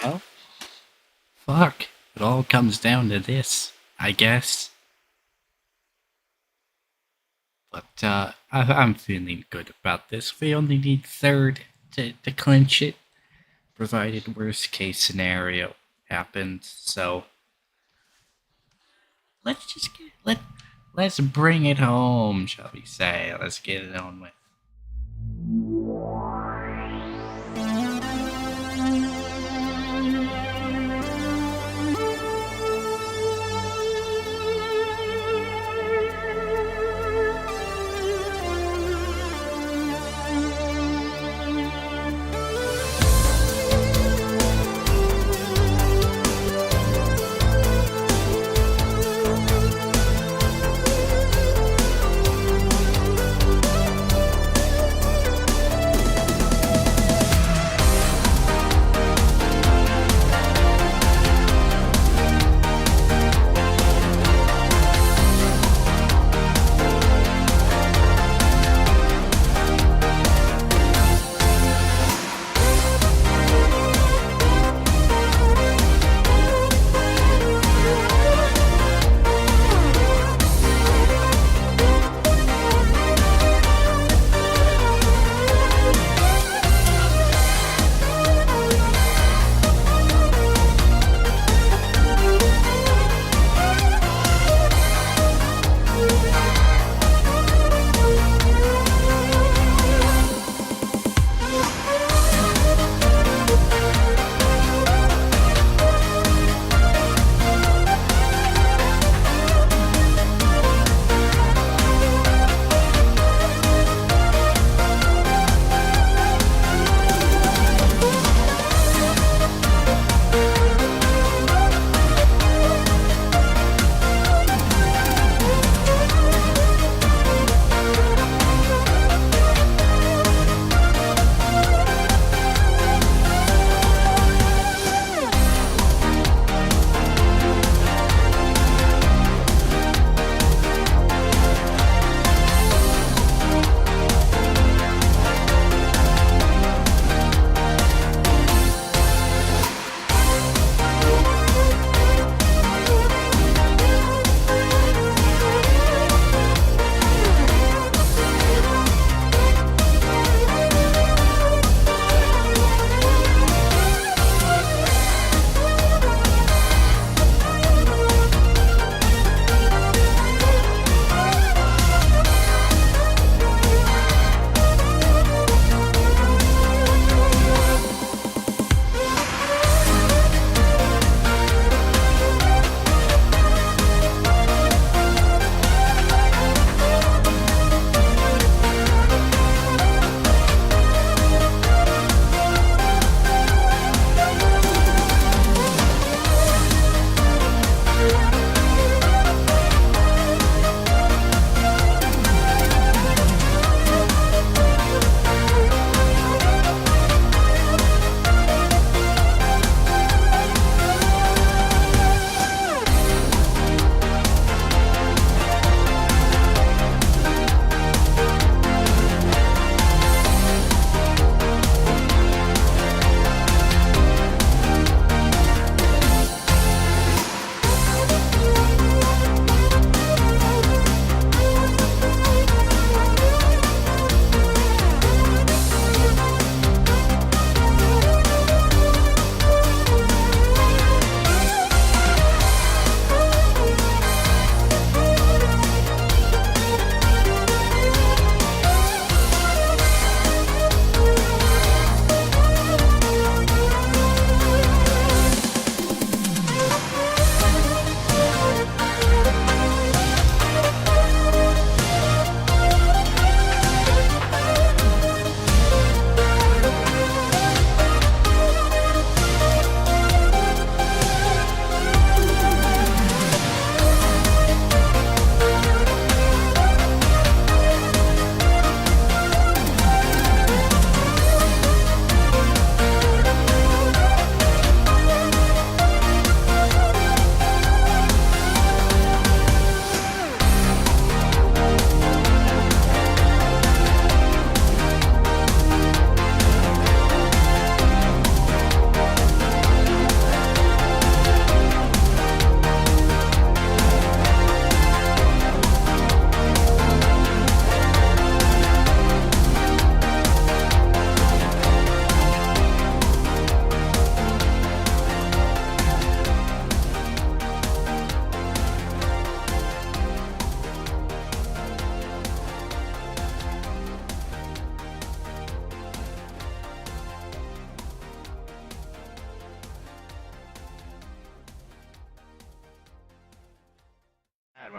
Well, fuck. It all comes down to this, I guess. But I'm feeling good about this. We only need third to clinch it, provided worst case scenario happens. So let's just let's bring it home, shall we say? Let's get it on with.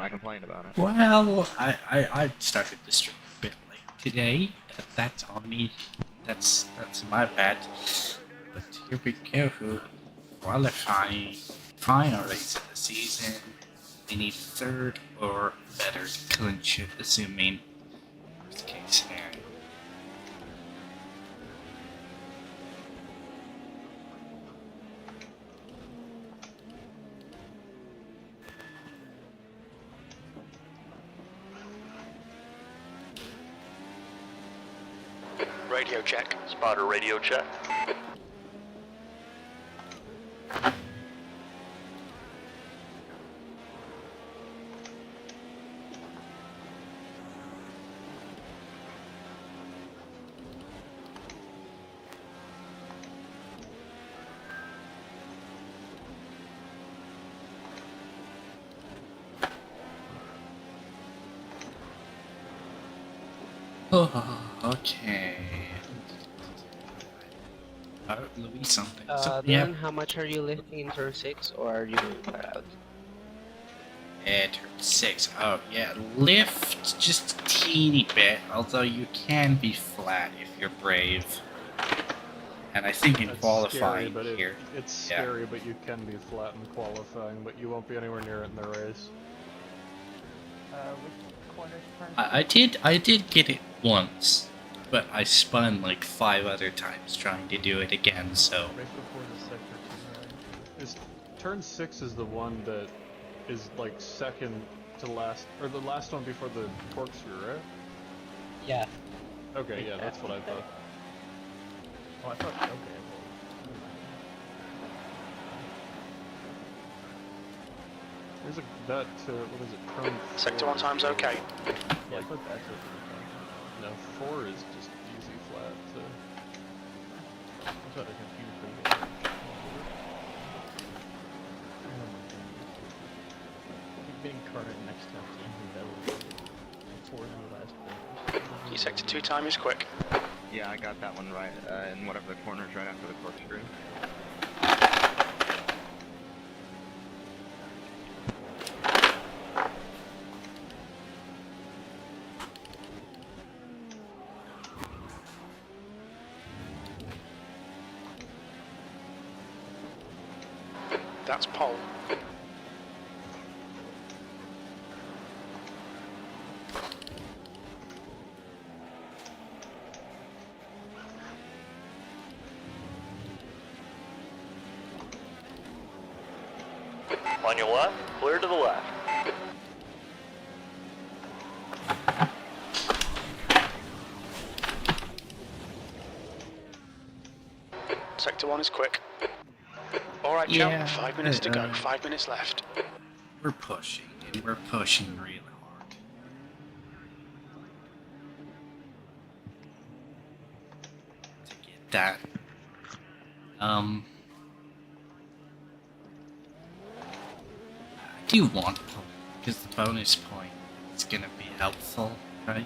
I complained about it. Well, I started this trip a bit late today. That's on me. That's my bad. But here we go. Qualifying final race of the season. They need third or better to clinch it, assuming worst case scenario. Radio check. Spotter radio check. Oh, okay. Louis something. Then how much are you lifting in turn 6, or are you out? Yeah, turn 6. Oh, yeah. Lift just a teeny bit, although you can be flat if you're brave. And I think in That's qualifying scary, but here. it's scary, but you can be flat in qualifying, but you won't be anywhere near it in the race. Which corner's turn? I did get it once, but I spun like 5 other times trying to do it again, so. Right before the sector 2. Is turn 6 is the one that is like second to last, or the last one before the corkscrew, right? Yeah. Okay, yeah, that's what I thought. Oh, I thought. Okay. There's what is it? Turn Sector 4 1 time's is- okay. Yeah, I thought that's what we were talking No, 4 is just easy flat. So. about. I thought I confused them. Keep getting Carter next time to Andrew Bell for the last corners. Your sector 2 time is quick. Yeah, I got that one right in whatever the corner's right after the corkscrew. That's pole. On your left, clear to the left. Sector 1 is quick. Alright, Yeah, jump. 5 minutes to go. 5 minutes left. We're pushing, and we're pushing really hard. To get that. I do want pole, because the bonus point is gonna be helpful, right?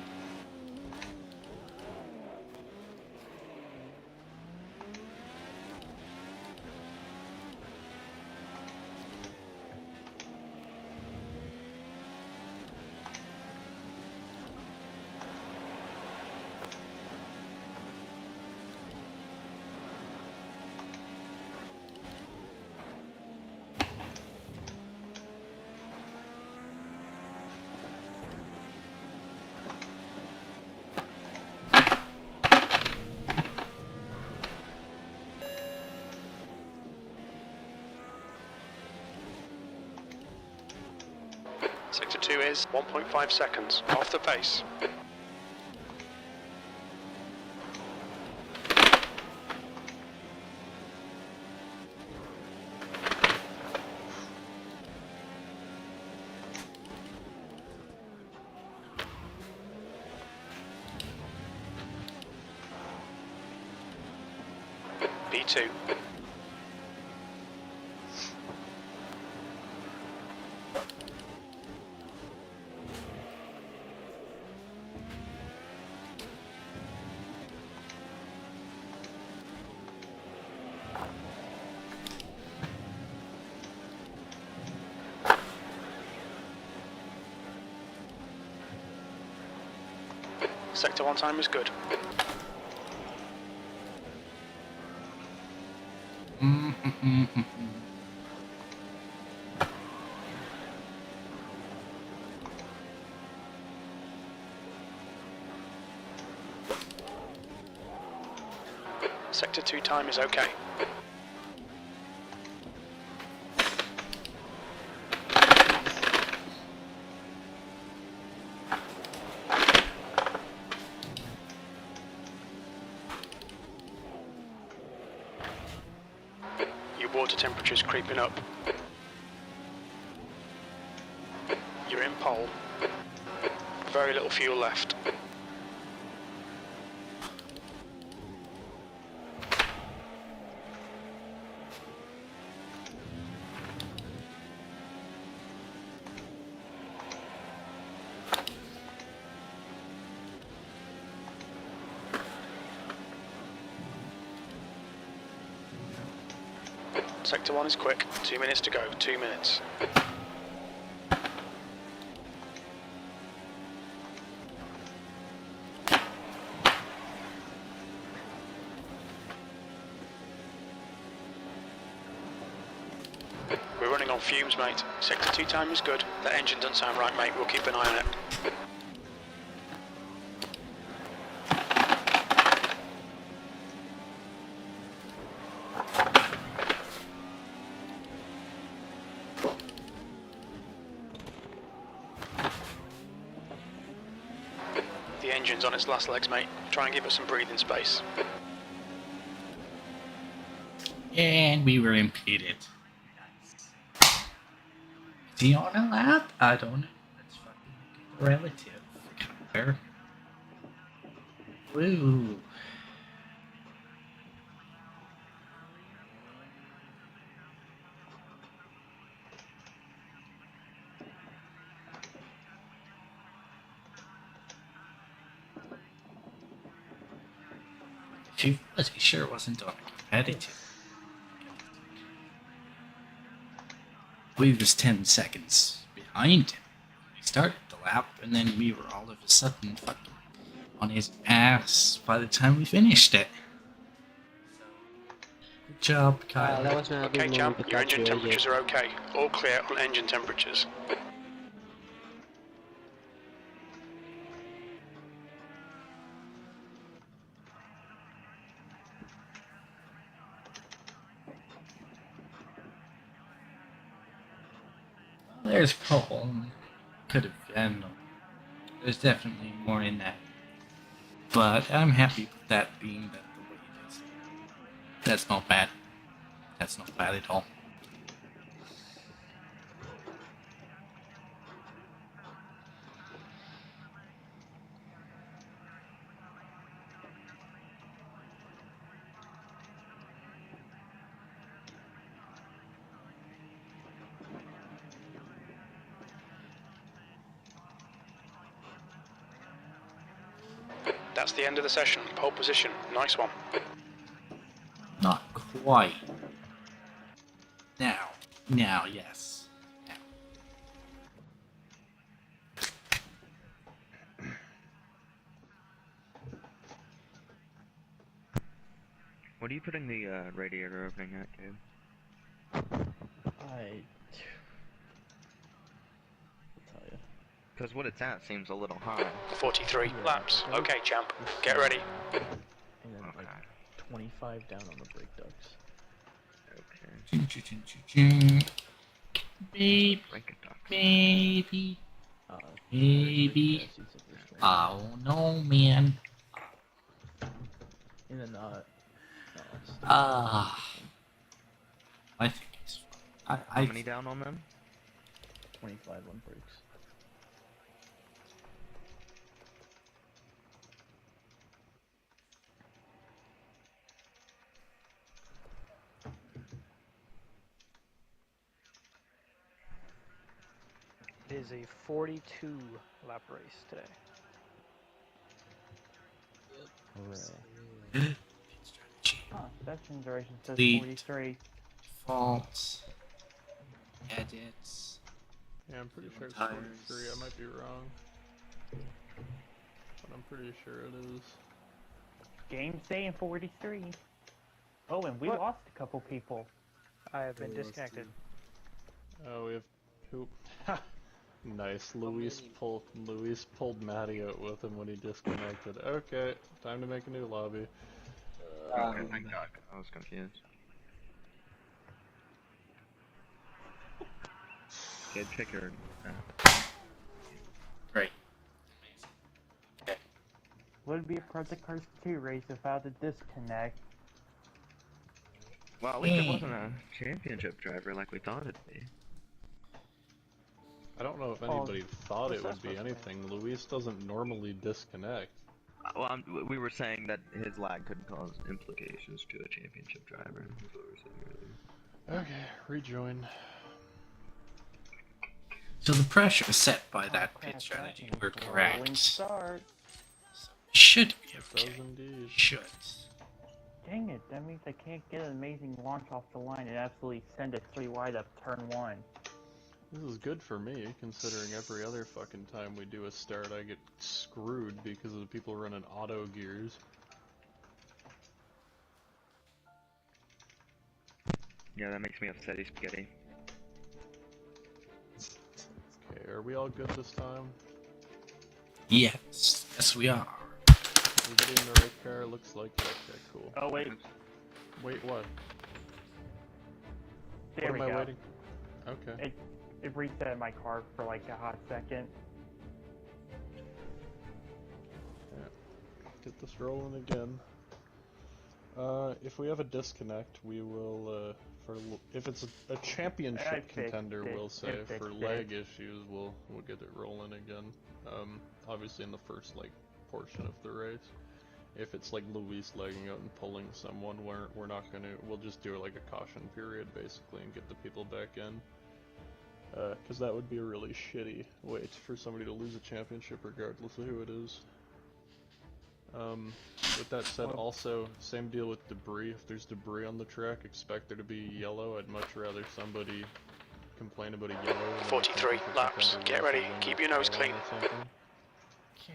Sector 2 is 1.5 seconds. Off the pace. B2. Sector 1 time is good. Sector 2 time is okay. Your water temperature's creeping up. You're in pole. Very little fuel left. Sector 1 is quick. 2 minutes to go. 2 minutes. We're running on fumes, mate. Sector 2 time is good. That engine doesn't sound right, mate. We'll keep an eye on it. The engine's on its last legs, mate. Try and give it some breathing space. And we were impeded. Is he on a lap? I don't know. That's fucking relative. Compare. Woo. If he was, he sure wasn't on competitive. We was 10 seconds behind him. We started the lap, and then we were all of a sudden fucking on his ass by the time we finished it. Good job, Kyle. That was a Okay, good move champ. to Your catch engine you, temperatures are okay. All clear on engine temperatures. There's Paul. Could have been. There's definitely more in that. But I'm happy with that being that the way it is. That's not bad. That's not bad at all. That's the end of the session. Pole position. Nice one. Not quite. Now. Now, yes. Now. What are you putting the radiator opening at, Gabe? I'll tell you. Because what it's at seems a little high. 43 laps. Okay, champ. Get ready. And then like Okay. 25 down on the brake ducts. Okay. Baby, Break it up. baby, Uh, baby. chassis of this thing. Oh no, man. And then it's Ah. I think it's fine. How many down on them? 25 on brakes. It is a 42 lap race today. Hooray. Session duration says Delete. 43. Faults. Edits. Yeah, I'm pretty sure it's Tires. 43. I might be wrong. But I'm I'm pretty sure it is. Game saying 43. Oh, and we What? lost a couple people. I have been disconnected. Oh, we have poop. Nice. Luis pulled Maddie out with him when he disconnected. Okay, time to make a new lobby. Okay, thank God. I was confused. Kid, check your. Great. Would be a Project Cars 2 race without a disconnect. Well, at least it wasn't a championship driver like we thought it'd be. I don't know if anybody thought it would be anything. Luis doesn't normally disconnect. Well, we were saying that his lag could cause implications to a championship driver. That's what we were saying earlier. Okay, rejoin. So the pressure set by that pit Crap, strategy that were means rolling correct. start. So it should be It okay. does indeed. Should. Dang it, that means I can't get an amazing launch off the line and absolutely send it 3 wide up turn 1. This is good for me, considering every other fucking time we do a start I get screwed because of the people running auto gears. Yeah, that makes me upsetty spaghetti. Okay, are we all good this time? Yes. Yes, we are. Everybody in the right car looks like it. Okay, cool. Oh, wait. Wait, what? There what we am go. I waiting? Okay. It reset my car for like a hot second. Get this rolling again. If we have a disconnect, we will, if it's a championship contender, we'll say. For lag issues, we'll get it rolling again. Obviously in the first, portion of the race. If it's like Luis lagging out and pulling someone, we're not gonna, we'll just do like a caution period, basically, and get the people back in. Because that would be a really shitty way for somebody to lose a championship regardless of who it is. With that said, also, same deal with debris. If there's debris on the track, expect there to be yellow. I'd much rather somebody complain about a yellow than 43 laps. Get ready. Keep your nose clean. Okay.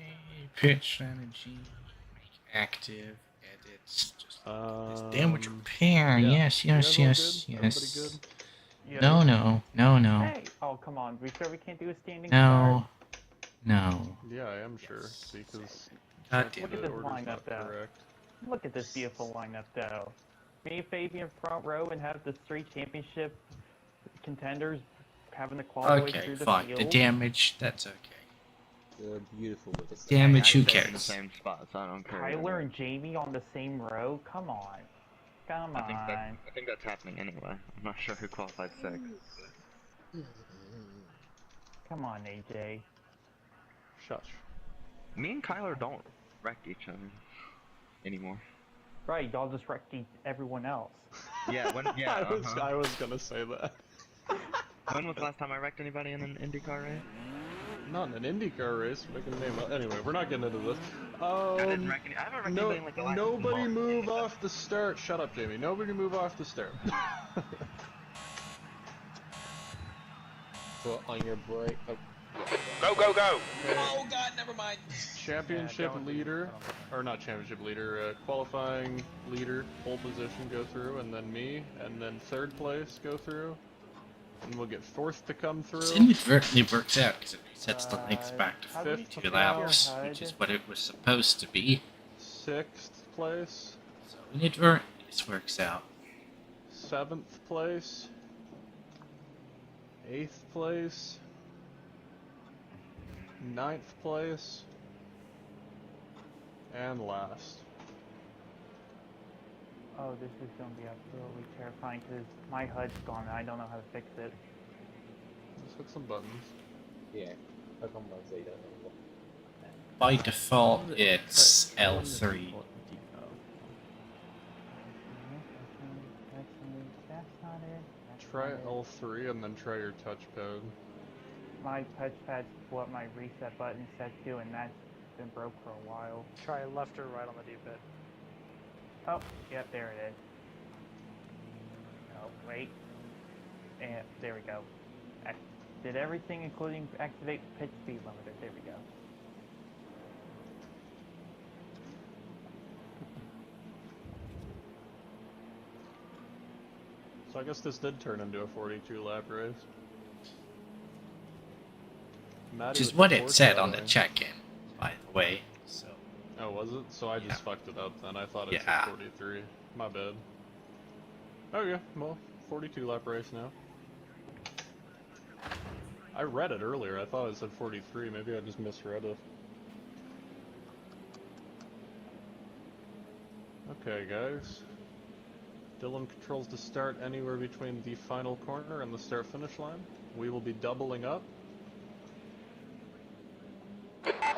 Pit strategy. Make active. Edits. Just damage repair. Yeah. Yes. Yes. You guys all Yes. good? Yes. Everybody Yeah. No. No. No. No. Hey! Oh, come on. We sure we can't do a standing No. No. good? Yeah, I am sure, because God damn Look at it. this order's lineup, not though. correct. Look at this beautiful lineup, though. Me and Fabian front row and have the 3 championship contenders having to claw their way Okay. through the Fine. field. The damage. That's okay. They're beautiful with the Damage. Who I stayed in the cares? same spot, so I don't care. Tyler and Jamie on the same row? Come on. Come I on. think that's happening anyway. I'm not sure who qualified 6th. Come on, AJ. Shush. Me and Kyler don't wreck each other anymore. Right, y'all just wrecked everyone else. Yeah, yeah. I was gonna say that. When was the last time I wrecked anybody in an Indycar race? Not in an Indycar race, but I can name. Anyway, we're not getting into this. I didn't wreck any. I haven't wrecked anybody in like the last Nobody month. move off the start. Shut up, Jamie. Nobody move off the start. Foot on your brake. Oh. Go, go, go! Oh god, never mind. Championship leader, or not championship leader, qualifying leader, pole position go through, and then me, and then 3rd place go through, and we'll get 4th to come through. It inadvertently works out because it resets the legs back to how do you 52 prepare laps, your which is HUD? what it was supposed to be. 6th place, So inadvertently this works out. 7th place, 8th place, 9th place, and last. Oh, this is gonna be absolutely terrifying because my HUD's gone and I don't know how to fix it. Just hit some buttons. Yeah. How come I say that? By default, it's L3. That's not it. That's Try not it. L3 and then try your touchpad. My touchpad's what my reset button set to, and that's been broke for a while. Try left or right on the D-pad. Oh, yep, there it is. Oh, wait. And there we go. Did everything including activate pitch speed limiter. There we go. So I guess this did turn into a 42 lap race. Maddie Which is with what the it said on the foreshadowing. check-in, by the way. So Oh, was it? So I just Yeah. fucked it up then. I thought it Yeah. said 43. My bad. Oh yeah, well, 42 lap race now. I read it earlier. I thought it said 43. Maybe I just misread it. Okay, guys. Dylan controls the start anywhere between the final corner and the start-finish line. We will be doubling up.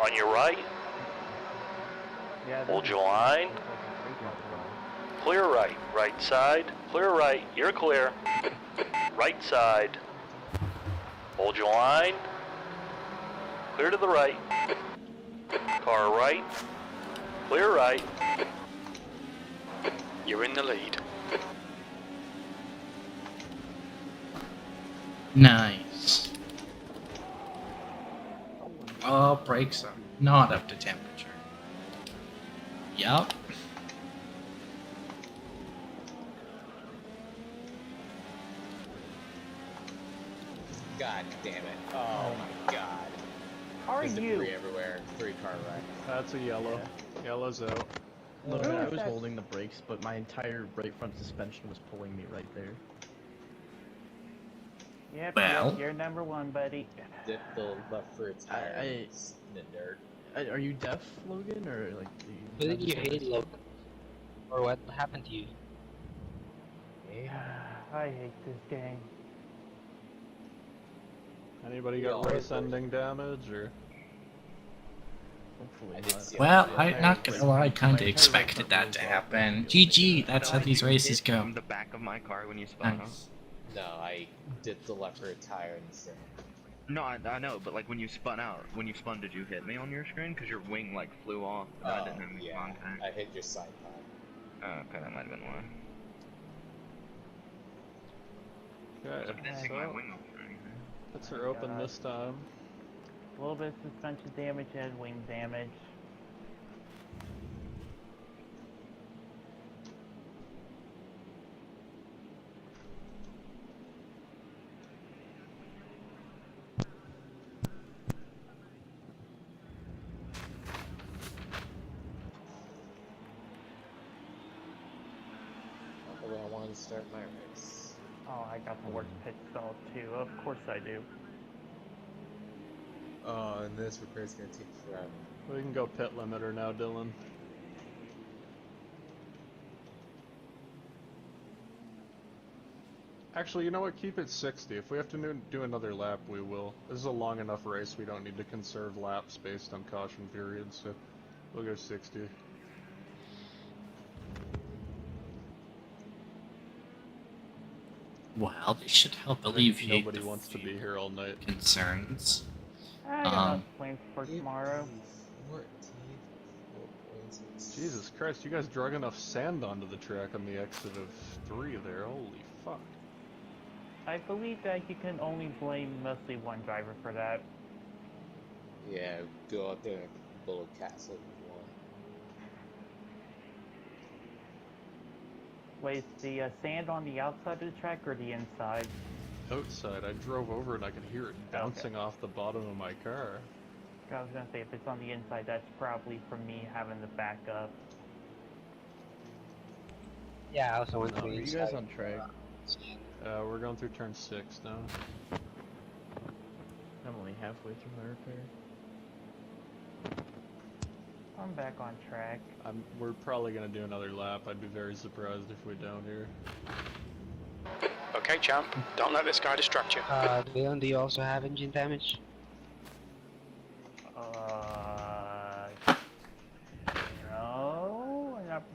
On your right, Yeah, hold your line. Clear right, right side, clear right, you're clear. Right side. Hold your line. Clear to the right. Car right. Clear right. You're in the lead. nice. Oh, brakes are not up to temperature. Yup. God damn it. Oh my god. How are There's you? debris everywhere. 3-car wreck. That's a yellow. Yellow's out. Look, Who I is was that? holding the brakes, but my entire right front suspension was pulling me right there. Yep, Well. yep, you're number one, buddy. Dip the left rear tire I- in the dirt. Are you deaf, Logan, or like? Who did you hate, Logan? Or what happened to you? I hate this game. Anybody We got all race hate ending damage or? Hopefully I did not. see it. Well, Yeah, I'm not gonna lie, I kinda My entire expected right that front to was happen. off. GG, that's how these races go. From the back of my car when you spun off. Nice. No, I dipped the left rear tire in the sand. No, I know, but like when you spun out, when you spun, did you hit me on your screen? Because your wing like flew off, and I didn't have any yeah. contact. I hit your side pod. Oh, okay, that might have been why. Okay, I didn't take my wing off or anything. pits are open God. this time. A little bit of suspension damage and wing damage. Not the way I wanted to start my race. Oh, I got the worst pit stall too. Of course I do. Oh, and this repair's gonna take forever. We can go pit limiter now, Dylan. Actually, you know what? Keep it 60. If we have to do another lap, we will. This is a long enough race, we don't need to conserve laps based on caution periods, so we'll go 60. Well, this should help alleviate Nobody the wants to be here all night. concerns. I got enough plans for tomorrow. 14. Jesus Christ, you guys drug enough sand onto the track on the exit of 3 there. Holy fuck. I believe that you can only blame mostly one driver for that. Yeah, go out there and blow a castle if you want. Wait, is the sand on the outside of the track or the inside? Outside, I drove over and I could hear it bouncing off the bottom of my car. I was gonna say, if it's on the inside, that's probably from me having to back up. Yeah, I also went to Are the you inside. guys on track? We're going through turn 6 now. I'm only halfway through my repair. I'm back on track. We're probably gonna do another lap. I'd be very surprised if we don't here. Okay, champ. Don't let this guy distract you. Leon, do you also have engine damage?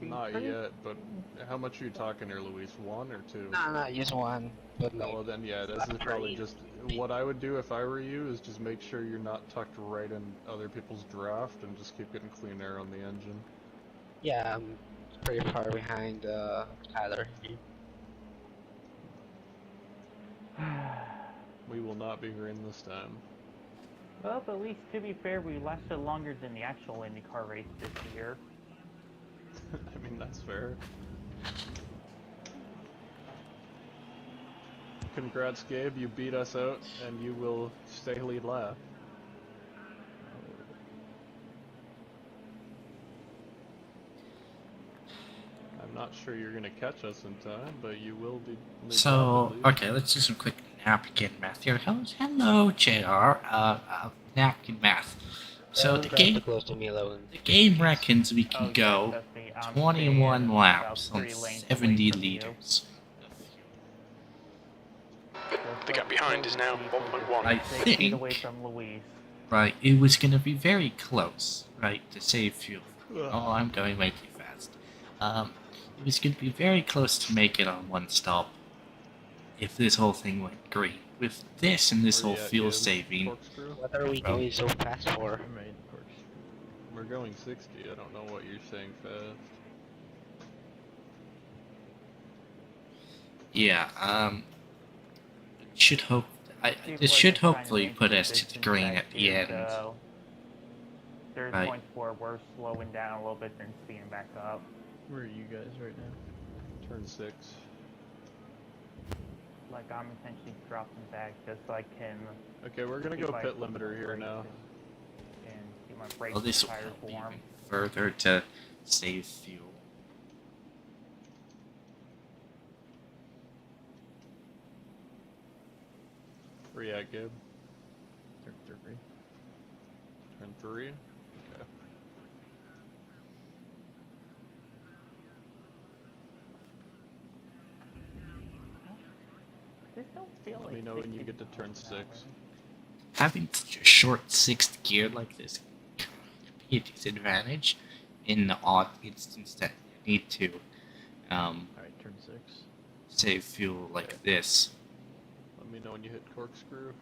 No, Not yet, but how much are you talking here, Luis? 1 or 2? No, just one. But like, Well then, yeah, this is probably just... What I would do if I were you is just make sure you're not tucked right in other people's draft and just keep getting clean air on the engine. yeah, I'm pretty far behind Tyler. We will not be green this time. Well, but at least to be fair, we lasted longer than the actual IndyCar race this year. I mean, that's fair. congrats, Gabe. You beat us out, and you will stay lead lap. I'm not sure you're gonna catch us in time, but you will be. So, okay, let's do some quick napkin math here. Hello, JR. Napkin math. So the game reckons we can go 21 laps on 70 liters. The gap behind is now 1.1. I think, right, it was going to be very close, right, to save fuel. Oh, I'm going way too fast. It was going to be very close to make it on one stop if this whole thing went green. With this and this whole fuel saving... What are we going so fast for? We're going 60, I don't know what you're saying fast. Yeah, should hope... this should hopefully put us to the green at the end. There's Right. points where we're slowing down a little bit and speeding back up. Where are you guys right now? Turn 6. Like, I'm intentionally dropping back just so I can... Okay, we're gonna go pit limiter here now. And see my brake Well, this will tires help warm. even further to save fuel. Where you at, Gabe? Turn 3. Turn 3? Okay. This don't feel Let like me know when you get to turn 6. Having such a short sixth gear like this can be a disadvantage in the odd instance that you need to Alright, turn 6. save fuel like this. Let me know when you hit corkscrew.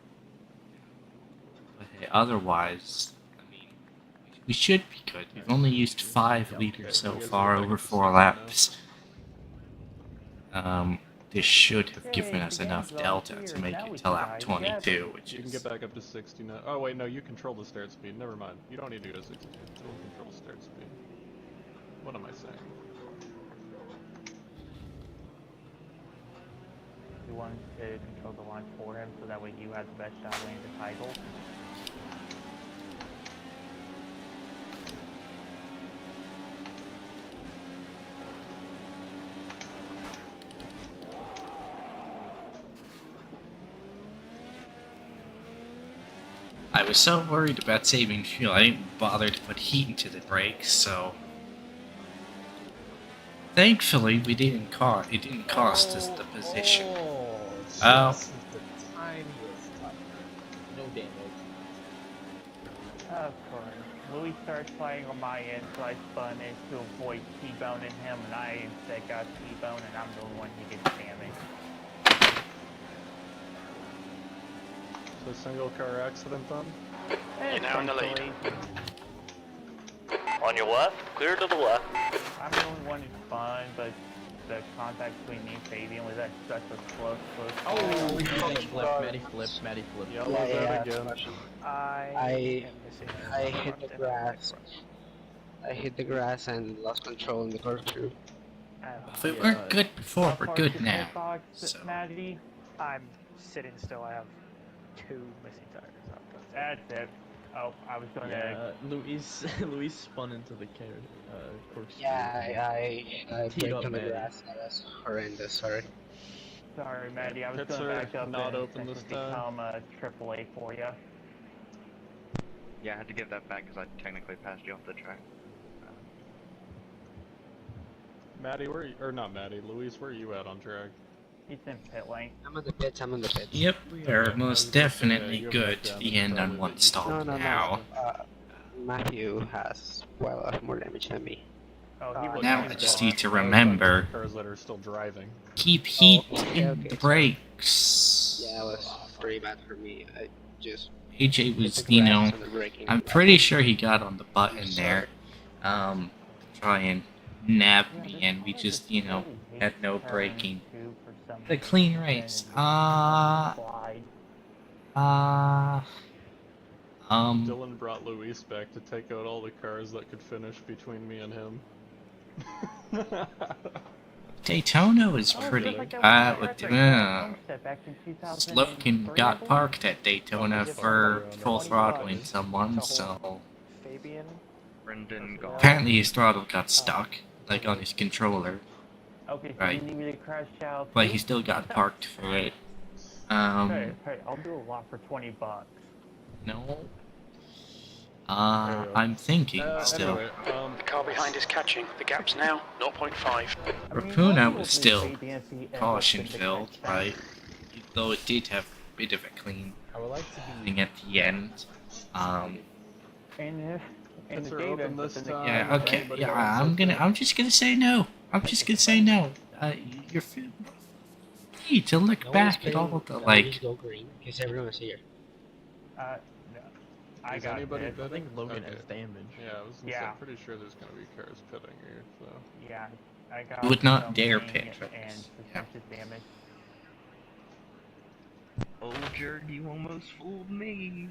But hey, otherwise, I mean, we should be good. We've only used 5 liters so far over 4 laps. This should have given us enough delta to make it to lap 22, which You can is... get back up to 60 now. Oh wait, no, you control the start speed. Never mind. You don't need to go 60. It'll control start speed. What am I saying? You want to control the line for him so that way you have the best shot winning the title. I was so worried about saving fuel, I didn't bother to put heat into the brakes, so... Thankfully, it didn't cost us the position. Oh. No damage. Of course. Louis started fighting on my end, so I spun in to avoid T-boning him, and I instead got T-boned, and I'm the one who gets damaged. So single car accident then? You're now in the lead. On your left, clear to the left. I'm the only one who spun, but the contact between me and Fabian was at such a close Maddie flip. Yellow's out again. I hit the grass. I hit the grass and lost control in the corkscrew. If we weren't good before, we're good now. So. Maddie, I'm sitting still. I have 2 missing tires. that's it. Oh, I was gonna... Yeah, Luis spun into the corkscrew. Yeah, I Teed braked up on the Maddie. grass. That was horrendous, sorry. Sorry, Maddie, I was Pits gonna are back up not and open this time. become a AAA for you. Yeah, I had to give that back because I technically passed you off the track. Maddie, or not Maddie, Luis, where are you at on track? He's in pit lane. I'm on the pits, Yep, we are most definitely good to the end on one stop now. Matthew has more damage than me. Oh, he really Now I is just good. need to remember, Cars that are still driving. keep heat okay, in the brakes. Yeah, it was pretty bad for me. I just AJ hit was, the you grass know, on the braking. I'm pretty sure he got on the button there, to try and nab me, and we just, you know, had no braking. A clean race. Dylan brought Luis back to take out all the cars that could finish between me and him. Daytona was Oh, pretty. just like that one track back in 2003, Logan I got believe. parked at Daytona Yeah, for but full 20 throttling bucks someone, to hold so Fabian. Brendan Personnel. apparently his throttle got stuck, like on his controller. Okay, so Right. you need me to crash out But too? he still got parked for it. Hey, I'll do a lot for 20 bucks. No. I'm thinking still. Anyway, The car behind is catching. The gap's now 0.5. Rapuna was still caution filled, right? Though it did have a bit of a clean I would like to be. thing at the end. And pits the are open this time. Yeah, okay. Anybody Yeah, want to I'm just gonna say no. I'm just gonna say no. You're free to look back at all the like. Go green, because everyone's here. no. I Is got anybody this. I think Logan Okay. has damage. Yeah, I was gonna say, I'm pretty sure there's gonna be cars pitting here, so. Yeah, I got You would not some dare wing pit for and this. suspension damage. Oh, Jared, you almost fooled me.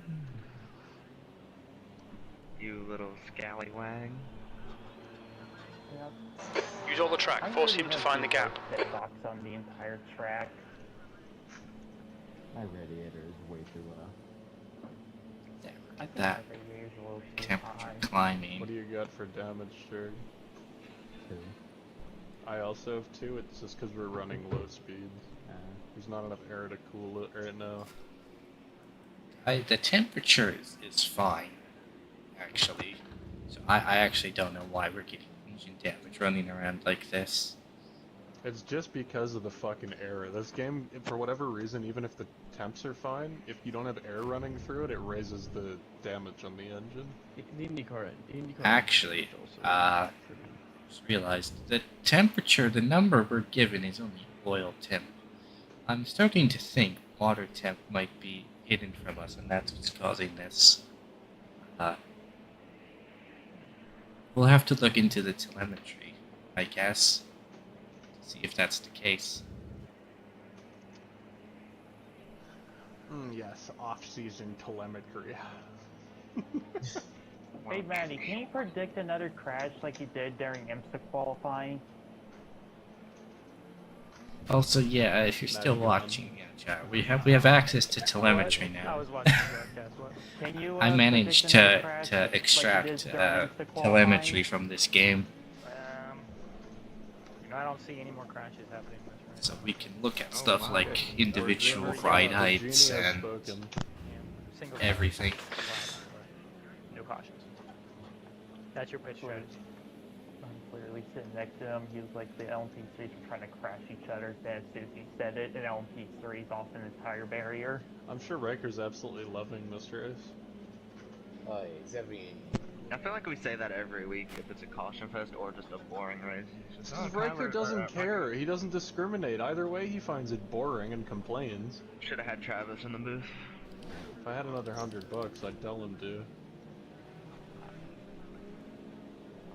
You little scallywag. Yep. Use all the track. Force him to find the gap. Box on the entire track. My radiator is way too low. At that Radiator's a little too temperature high. climbing. What do you got for damage, Jared? 2. I also have 2, it's just because we're running low speeds. There's not enough air to cool it right now. The temperature is fine, actually. So I actually don't know why we're getting engine damage running around like this. It's just because of the fucking air. This game, for whatever reason, even if the temps are fine, if you don't have air running through it, it raises the damage on the engine. The IndyCar. Actually, just realized the temperature, the number we're given is only oil temp. I'm starting to think water temp might be hidden from us, and that's what's causing this. We'll have to look into the telemetry, I guess, to see if that's the case. Yes, off-season telemetry. Hey Manny, can you predict another crash like you did during IMSA qualifying? Also, yeah, if you're still watching, yeah, chat, we have access to telemetry I now. was watching the broadcast. What? Can you, I managed predict another crash to like you did extract during IMSA qualifying? telemetry from this game, I don't see any more crashes happening much right so we can look at Oh, stuff wow. like individual ride heights and Single everything. No cautions. That's your pitch strategy. I'm clearly sitting next to him. He was like the LMP3s were trying to crash each other. Then as soon as he said it, an LMP3's off an entire barrier. I'm sure Riker's absolutely loving this race. Oh, yeah, he's having. I feel like we say that every week if it's a caution fest or just a boring race. It's just, Because Riker doesn't care. He doesn't discriminate. Either way, he finds it boring and complains. Should have had Travis in the booth. If I had another $100, I'd tell him to.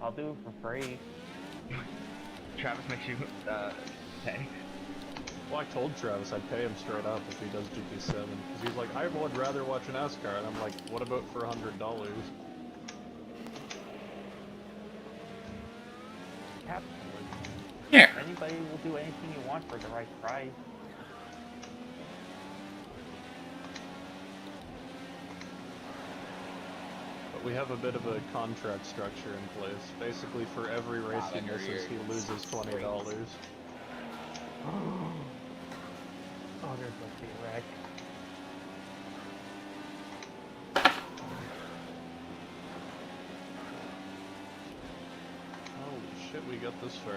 I'll do it for free. Travis makes you pay. Well, I told Travis I'd pay him straight up if he does GP7. Because he's like, I would rather watch an NASCAR. And I'm like, what about for $100? Here. Anybody will do anything you want for the right price. But we have a bit of a contract structure in place. Basically, for every race he misses, he loses $20. Oh, there's a big wreck. Holy shit, we got this far.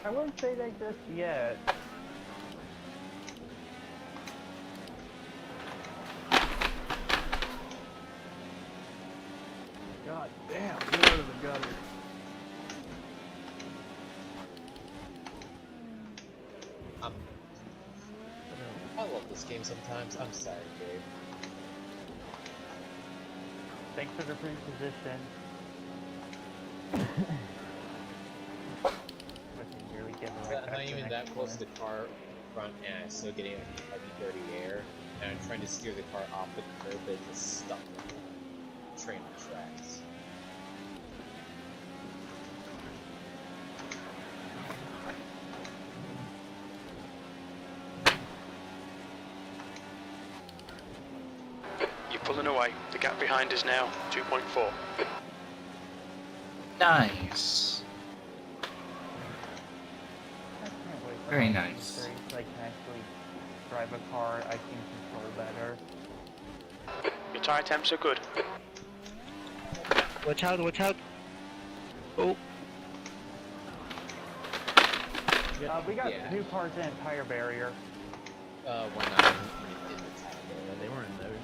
I wouldn't say that just yet. God damn, get out of the gutter. I love this game sometimes. I'm sorry, Dave. Thanks for the free position. I'm not even that close to the car front, and I'm still getting heavy, dirty air. And I'm trying to steer the car off the curb, but it's just stuck in the train tracks. Pulling away. The gap behind is now 2.4. Nice. I can't wait for Very LMP3 nice. so I can actually drive a car I can control better. Your tyre temps are good. Watch out, watch out. Oh. We got Yeah. 2 cars in a tire barrier. One not in the tire. Yeah, they weren't in theirs.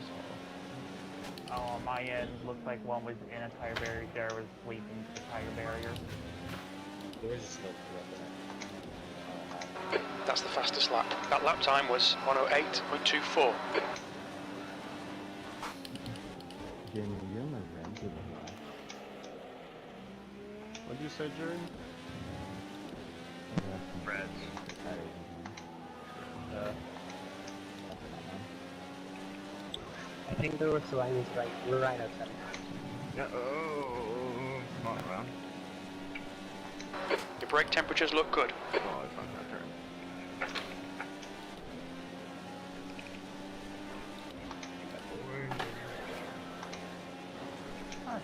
On my end, looks like one was in a tire barrier, the other was leaving the tire barrier. There was just no That's the fastest lap. That lap time was 108.24. What'd you say, Jerry? I think there was a line is right. We're right outside. Oh, come on, around. Your brake temperatures look good. Oh, it's not gonna turn.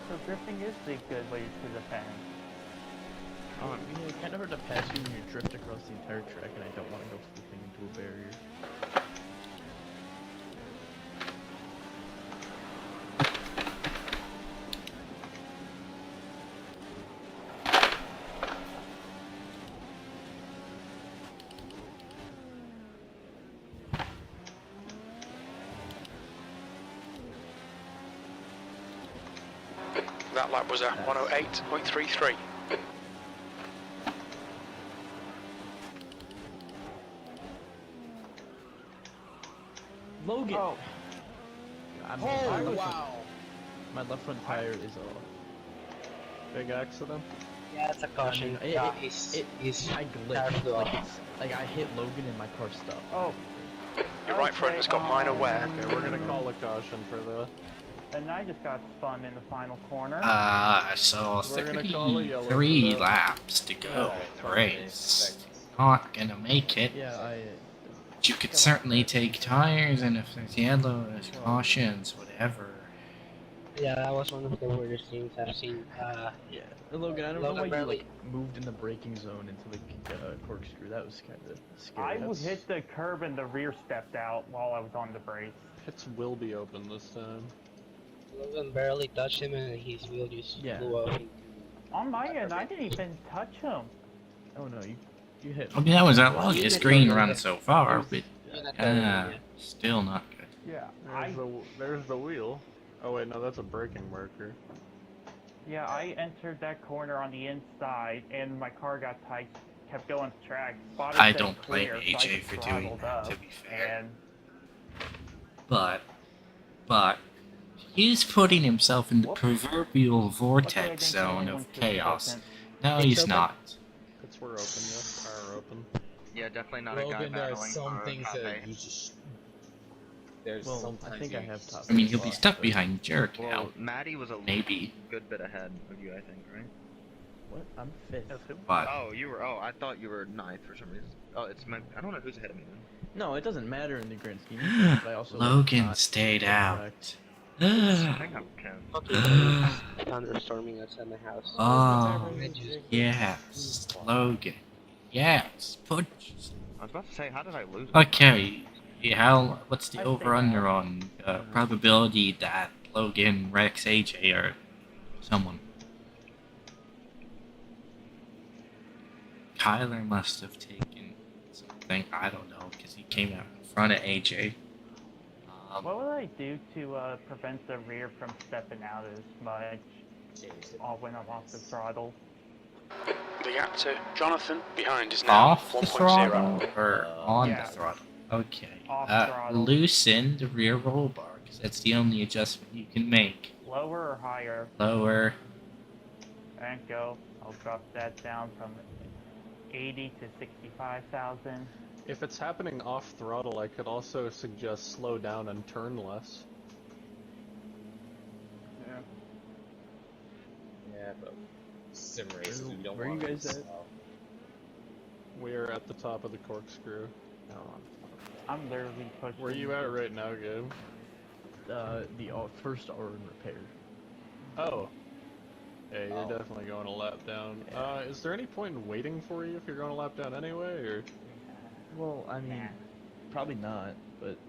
So drifting is the good way to defend. You know, it kind of hard to pass you when you drift across the entire track, and I don't want to go flipping into a barrier. That lap was at 108.33. Logan! Oh. Wow! My left front tire is Big accident? Yeah, it's a caution. I glitched. Like I hit Logan and my car stopped. Oh. Your right front has got minor wear. Okay, we're gonna call a caution for the... And I just got spun in the final corner. So We're gonna call a yellow 33 for that. laps to go in the race. Not gonna make it. Yeah, But you could certainly take tires, and if there's yellow, there's cautions, whatever. Yeah, that was one of the weirdest things I've seen. yeah. Logan, I don't know Logan why you barely- like moved in the braking zone into the corkscrew. That was kind of scary. I hit the curb and the rear stepped out while I was on the brakes. Pits will be open this time. Logan barely touched him and his wheel just flew off. On my end, I didn't even touch him. Oh no, you hit. I mean, that was our Well, you longest did green Logan, run yeah. so far, but Yeah. still not good. Yeah, There's the wheel. Oh wait, no, that's a braking marker. Yeah, I entered that corner on the inside, and my car got tight, kept going to track. Spotted I said don't blame clear, so AJ I just for doing throttled that, up, to be fair. And But he's putting himself in the proverbial vortex zone of chaos. No, he's not. Pits were open, yes. Tire open. Yeah, definitely not a guy Logan, there are battling some for things top that eight. you just... There's Well, sometimes I think you I have just- top. I mean, he'll be stuck behind Jerk now. Well, Maddie was a Maybe. good bit ahead of you, I think, right? What? I'm fifth. But Oh, you were. Oh, I thought you were ninth for some reason. Oh, it's my. I don't know who's ahead of me then. No, it doesn't matter in the grand scheme of things, but I also Logan not stayed get out. wrecked. I think I'm Ken. Thunderstorming outside my house. Oh, yes, Logan. Yes, put. I was about to say, how did I lose? Okay, how? What's the I over/under on probability that Logan wrecks AJ or someone? Kyler must have taken something. I don't know because he came out in front of AJ. what would I do to prevent the rear from stepping out as much when I'm off the throttle? The gap to Jonathan behind is now Off the 1.0. throttle or on Yeah. the throttle? Okay. Off throttle. Loosen the rear roll bar because that's the only adjustment you can make. Lower or higher? Lower. And go. I'll drop that down from 80 to 65,000. If it's happening off throttle, I could also suggest slow down and turn less. Yeah, but sim races, you don't Where are you want guys to at? slow. We are at the top of the corkscrew. I'm literally pushing. Where are you at right now, Gabe? first hour in repair. Oh. Yeah, you're definitely going a lap down. Is there any point in waiting for you if you're going a lap down anyway, or? Well, I mean, probably not, but it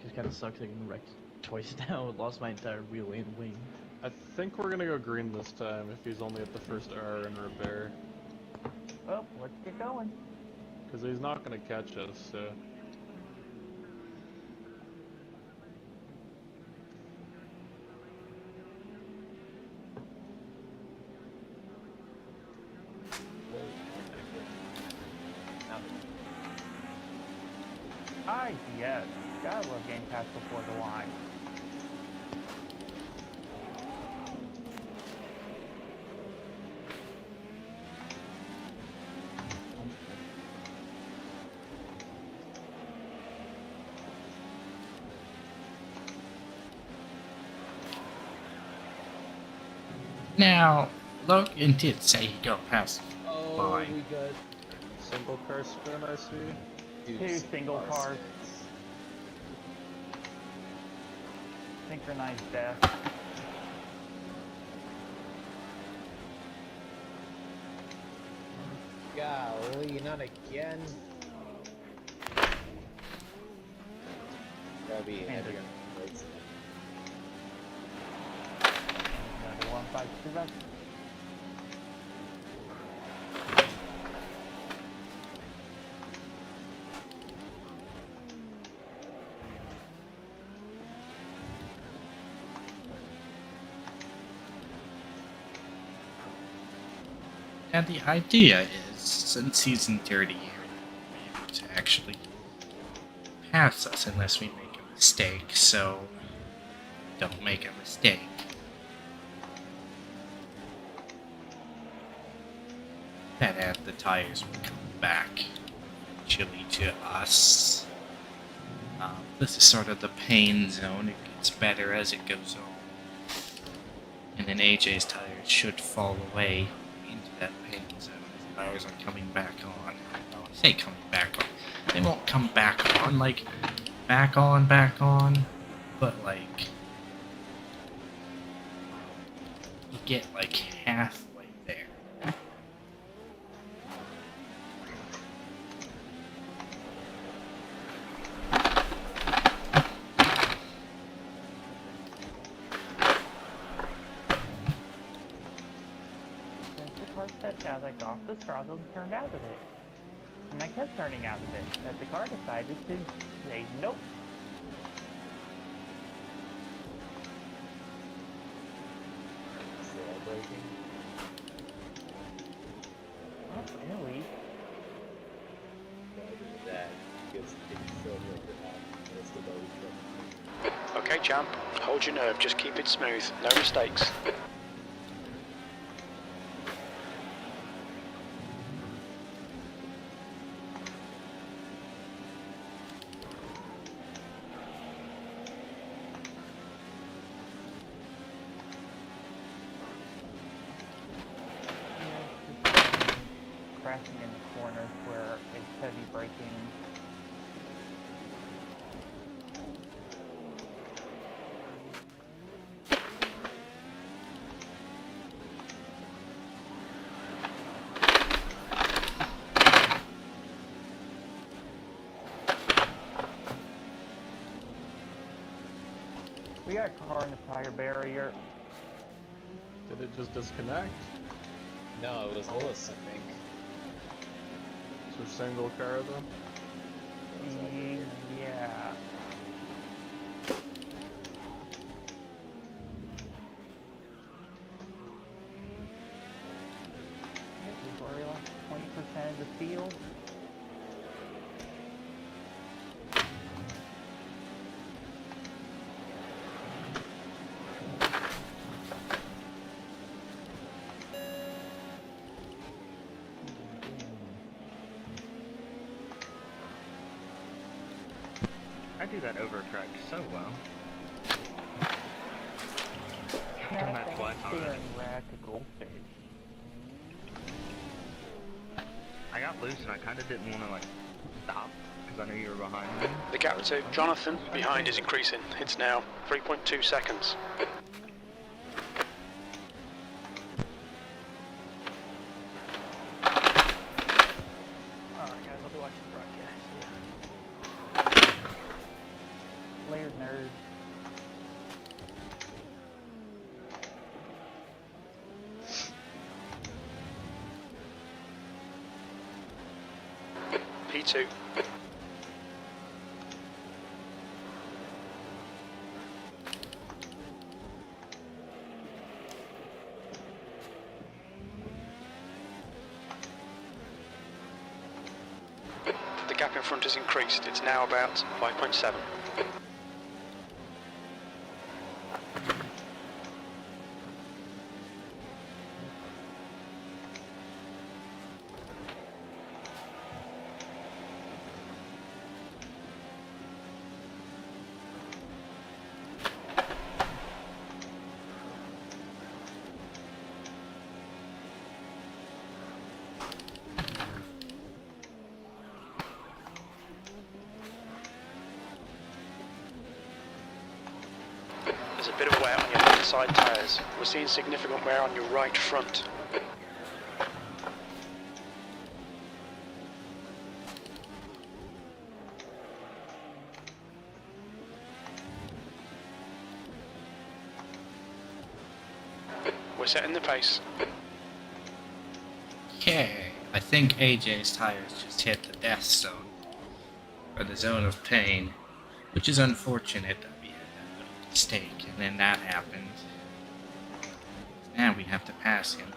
just kind of sucks. I can wreck twice now. Lost my entire wheel and wing. I think we're gonna go green this time if he's only at the first hour in repair. Oh, let's get going. Because he's not gonna catch us, so. Yes. Gotta love getting past before the line. Now, Logan did say he'd go past Oh, mine. we got Single car spin, I see. dude, Two single cars. spins. Synchronized death. Golly, not again. Gotta be heavier on the brakes. Another 152. And the idea is, since he's in 30 years, he'll be able to actually pass us unless we make a mistake, so don't make a mistake. And the tires will come back eventually to us. This is sort of the pain zone. It gets better as it goes on. And then AJ's tires should fall away into that pain zone as tires are coming back on. Well, I say coming back on. They won't come back on, like, back on, but, like, you get, like, halfway there. As I got off the throttle and turned out of it. And I kept turning out of it, as the car decided to say nope. Still braking. Not really. Gotta do that because if you feel like you're not, it's the boat. Okay, champ. Hold your nerve. Just keep it smooth. No mistakes. Crashing in the corners where it's heavy braking. We got a car in the tire barrier. Did it just disconnect? No, it was Willis, I think. So single car though? Yeah. We've already lost 20% of the field. I do that overcorrect so well. I've done that twice already. I got loose and I kind of didn't want to like stop, because I knew you were behind me. The gap to Jonathan behind is increasing. It's now 3.2 seconds. Alright guys, I'll be watching the broadcast. Layered nerd. P2. The gap in front has increased. It's now about 5.7. There's a bit of wear on your left side tyres. We're seeing significant wear on your right front. We're setting the pace. Okay, I think AJ's tires just hit the death zone, or the zone of pain, which is unfortunate that we had that little mistake, and then that happened. Now we have to pass him.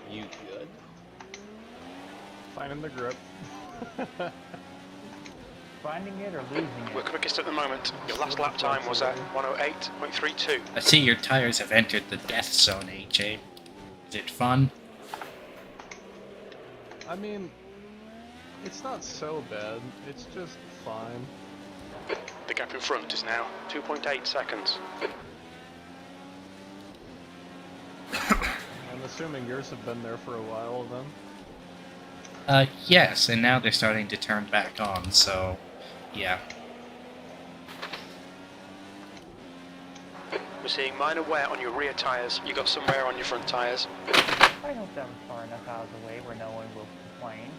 You good? Finding the grip. Finding it or losing We're it? quickest at the moment. Your last lap time was at 108.32. I see your tires have entered the death zone, AJ. Is it fun? I mean, it's not so bad. It's just fine. The gap in front is now 2.8 seconds. I'm assuming yours have been there for a while then. Yes, and now they're starting to turn back on, so, yeah. We're seeing minor wear on your rear tyres. You got some wear on your front tyres. I hope that was far enough out of the way where no one will complain.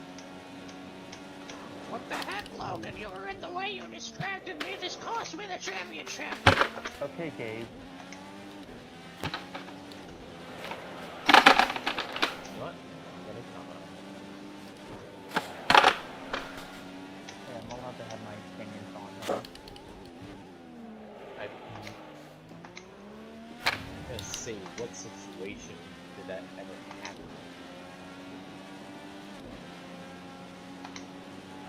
What the heck, Logan? You were in the way. You distracted me. This cost me the championship. Okay, Gabe. What? Gonna come Yeah, I'm allowed to have my opinions on them. I'm gonna say, what situation did that ever happen?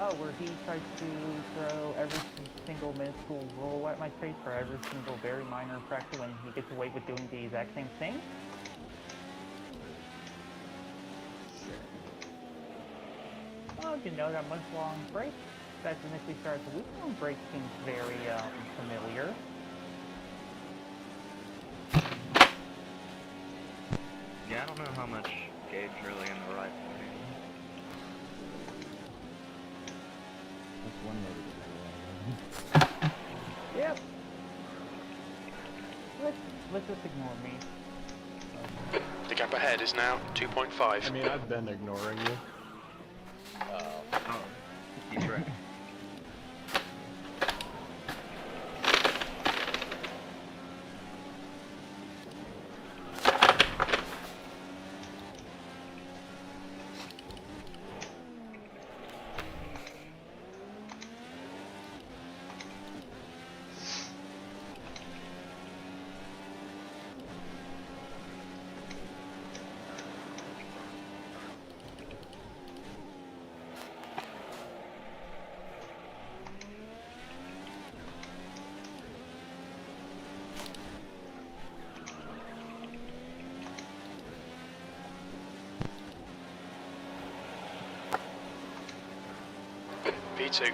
Oh, where he tries to throw every single minuscule roll at my face for every single very minor infraction when he gets away with doing the exact same thing? Oh, you know, that month-long break that initially started the week-long break seems very familiar. Yeah, I don't know how much Gabe's really in the right lane. That's one way to get Yep. Let's just ignore me. The gap ahead is now 2.5. I mean, I've been ignoring you. Oh, he's right. you to.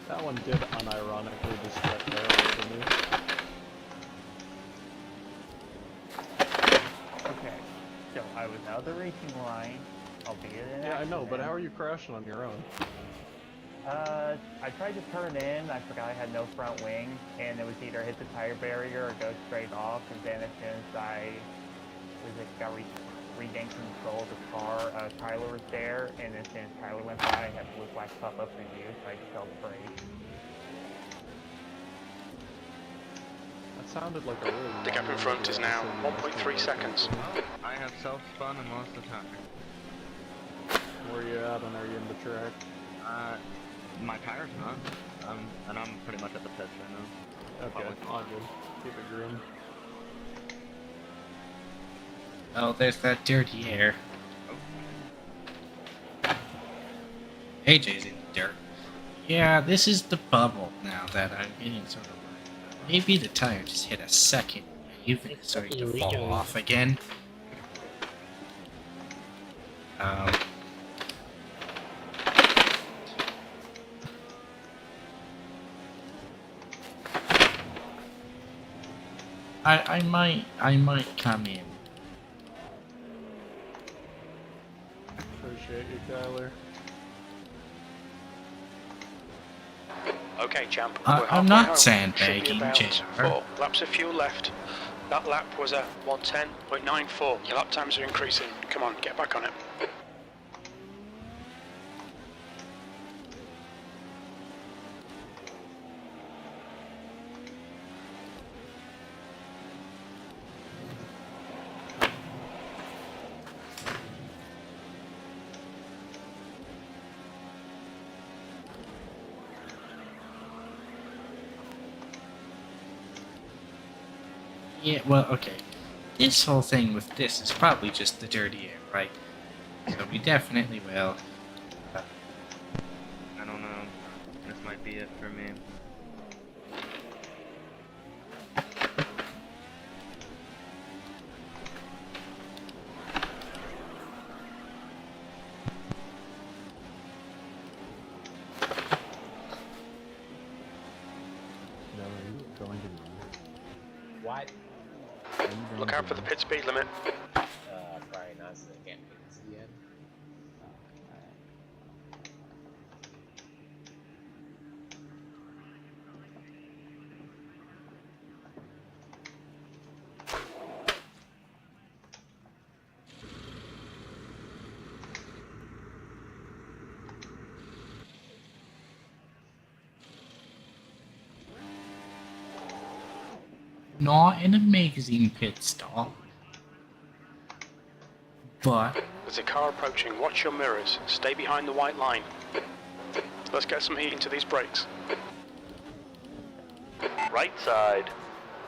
That one did unironically distract Harold for me. Okay, so I was out of the racing line, albeit in an Yeah, I know, but accident. how are you crashing on your own? I tried to turn in, I forgot I had no front wing, and it was either hit the tire barrier or go straight off, and then as soon as I regained control of the car, Tyler was there, and as soon as Tyler went by, I had blue flags pop up in view, so I just felt the brake. That sounded like a really The gap in front is now 1.3 seconds. I have self-spun and lost the tire. Where are you at, and are you in the track? My tire's not. And I'm pretty much at the pits right now. Okay, all good. Keep it green. Oh, there's that dirty air. AJ's in the dirt. Yeah, this is the bubble now that I'm getting sort of worried about. Maybe the tire just hit a second wave and it's starting to fall off again. I might come in. Appreciate you, Tyler. Okay, champ. I'm not sandbagging, JR. 4 laps of fuel left. That lap was a 110.94. Your lap times are increasing. Come on, get back on it. Yeah, well, okay. This whole thing with this is probably just the dirty air, right? So we definitely will. I don't know. This might be it for me. What? Look out for the pit speed limit. Probably not, so I can't make this again. Not an amazing pit stop, but There's a car approaching. Watch your mirrors. Stay behind the white line. Let's get some heat into these brakes. Right side.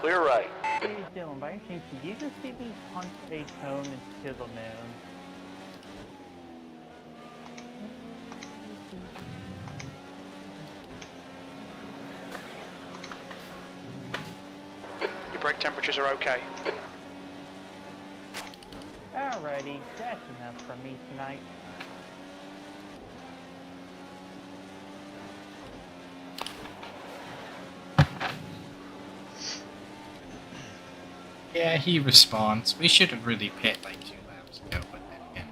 Clear right. What are you doing? By any chance, did you just see me punch a cone into the moon? Your brake temperatures are okay. Alrighty, that's enough for me tonight. yeah, he responds. We should have really pit like 2 laps ago, but then again,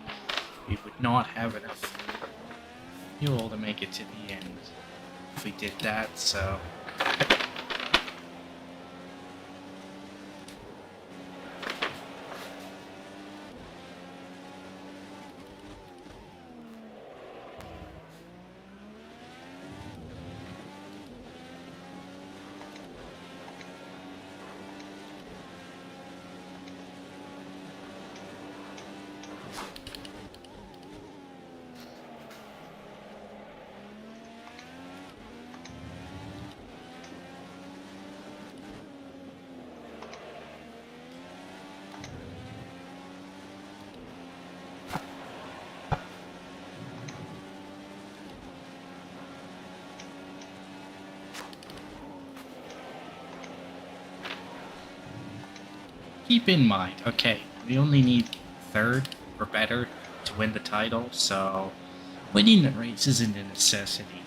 we would not have enough fuel to make it to the end if we did that, so... keep in mind, okay, we only need third or better to win the title, so winning the race isn't a necessity.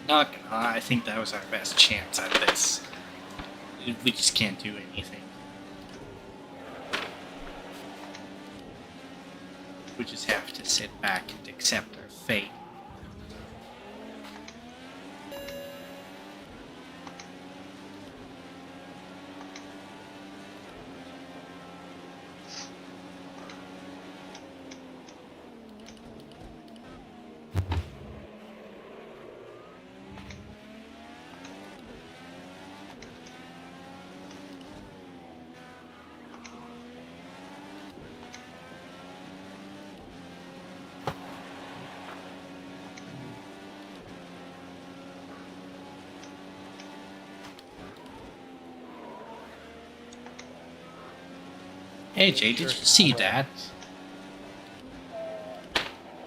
Not gonna lie, I think that was our best chance at this. We just can't do anything. We just have to sit back and accept our fate. Hey Jay, did you see that?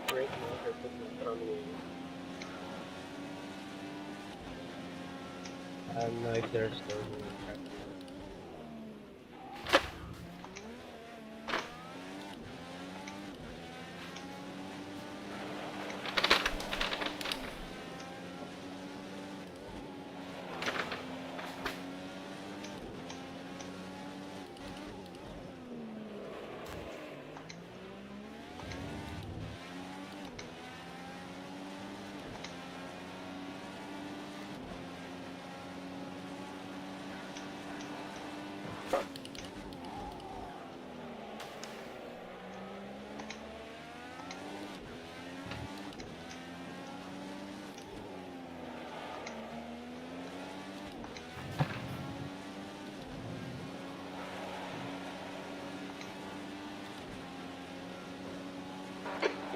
Great motor put me on the I don't know if there's no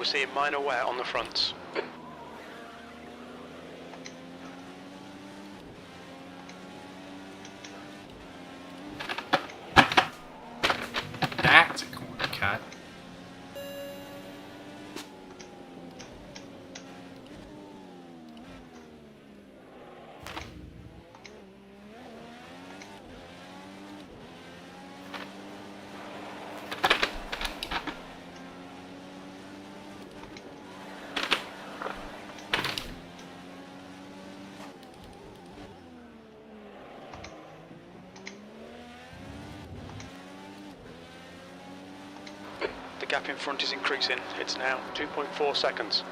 We're seeing minor wear on the fronts. That's a corner cut. The gap in front is increasing. It's now 2.4 seconds.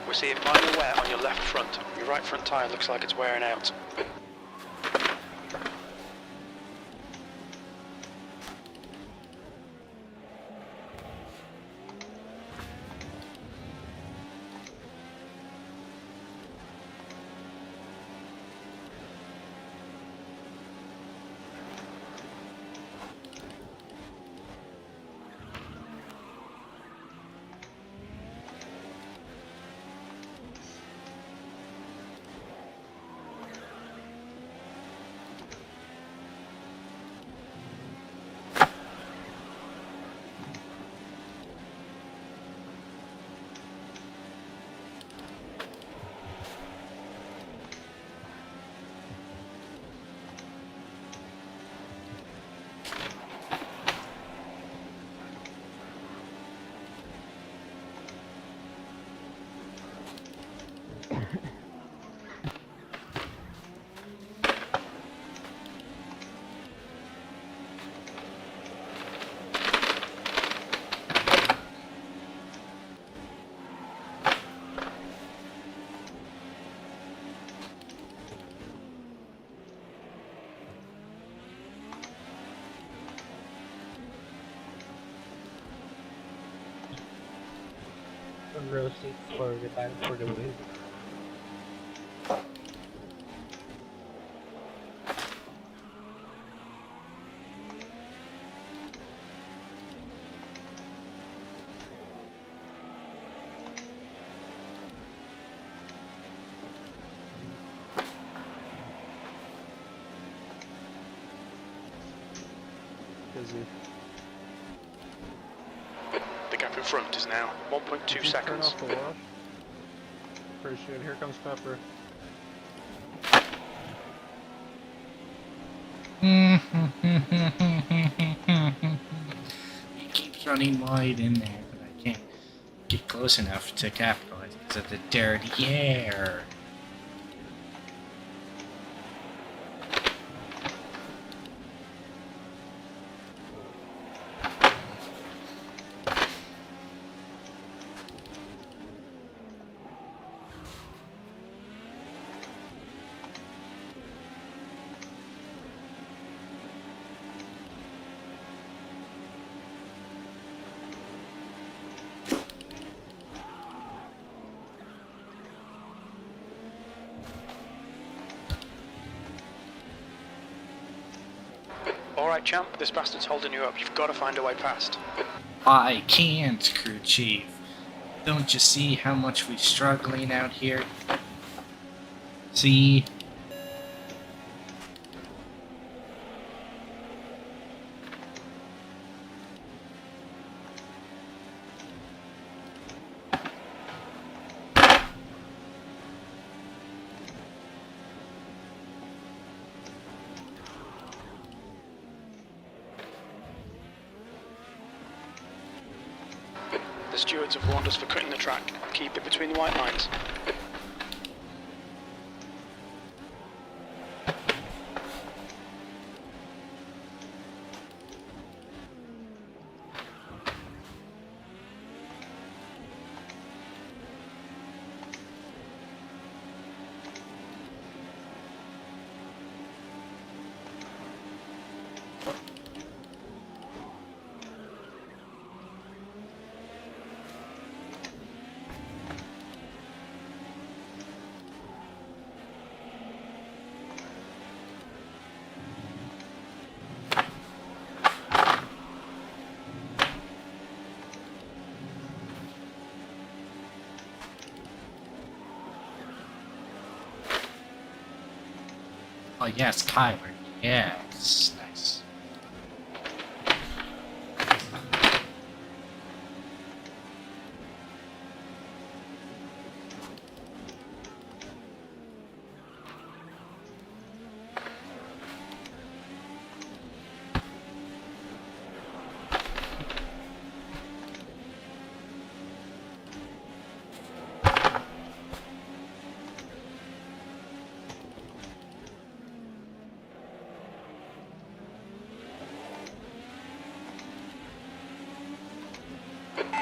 We're seeing minor wear on your left front. Your right front tyre looks like it's wearing out. Row 6 for the time for the win. Busy. The gap in front is now 1.2 seconds. Turn off the wash. Appreciate it. Here comes Pepper. He keeps running wide in there, but I can't get close enough to capitalize because of the dirty air. Alright champ, this bastard's holding you up. You've got to find a way past. I can't, crew chief. Don't you see how much we're struggling out here? See? stewards have warned us for cutting the track. Keep it between the white lines. Oh yes, Kyler. Yes, nice.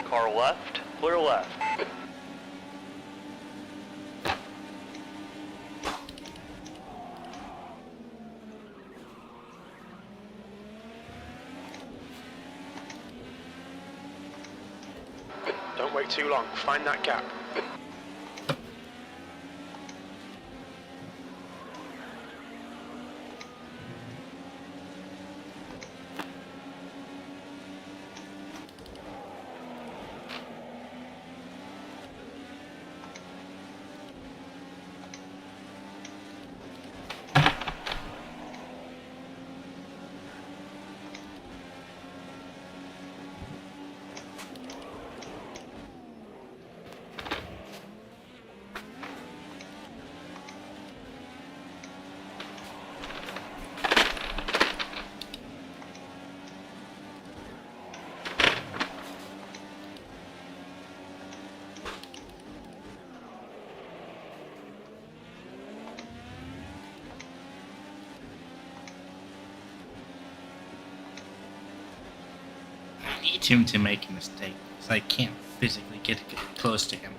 Car left, clear left. Don't wait too long. Find that gap. I need him to make a mistake, because I can't physically get close to him.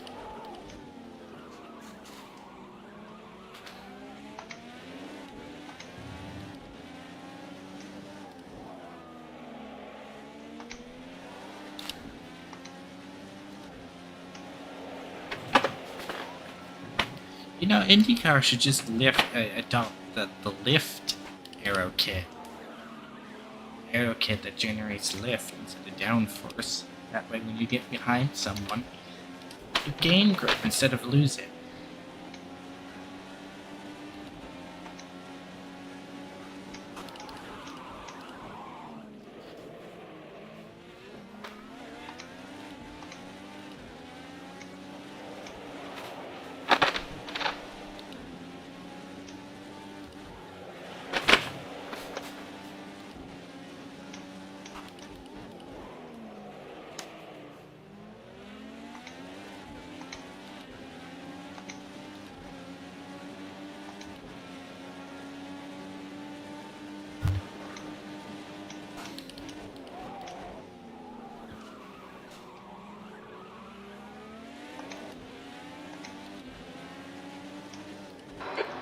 You know, Indycar should just adopt the lift aero kit. Aero kit that generates lift instead of downforce. That way when you get behind someone, you gain grip instead of lose it.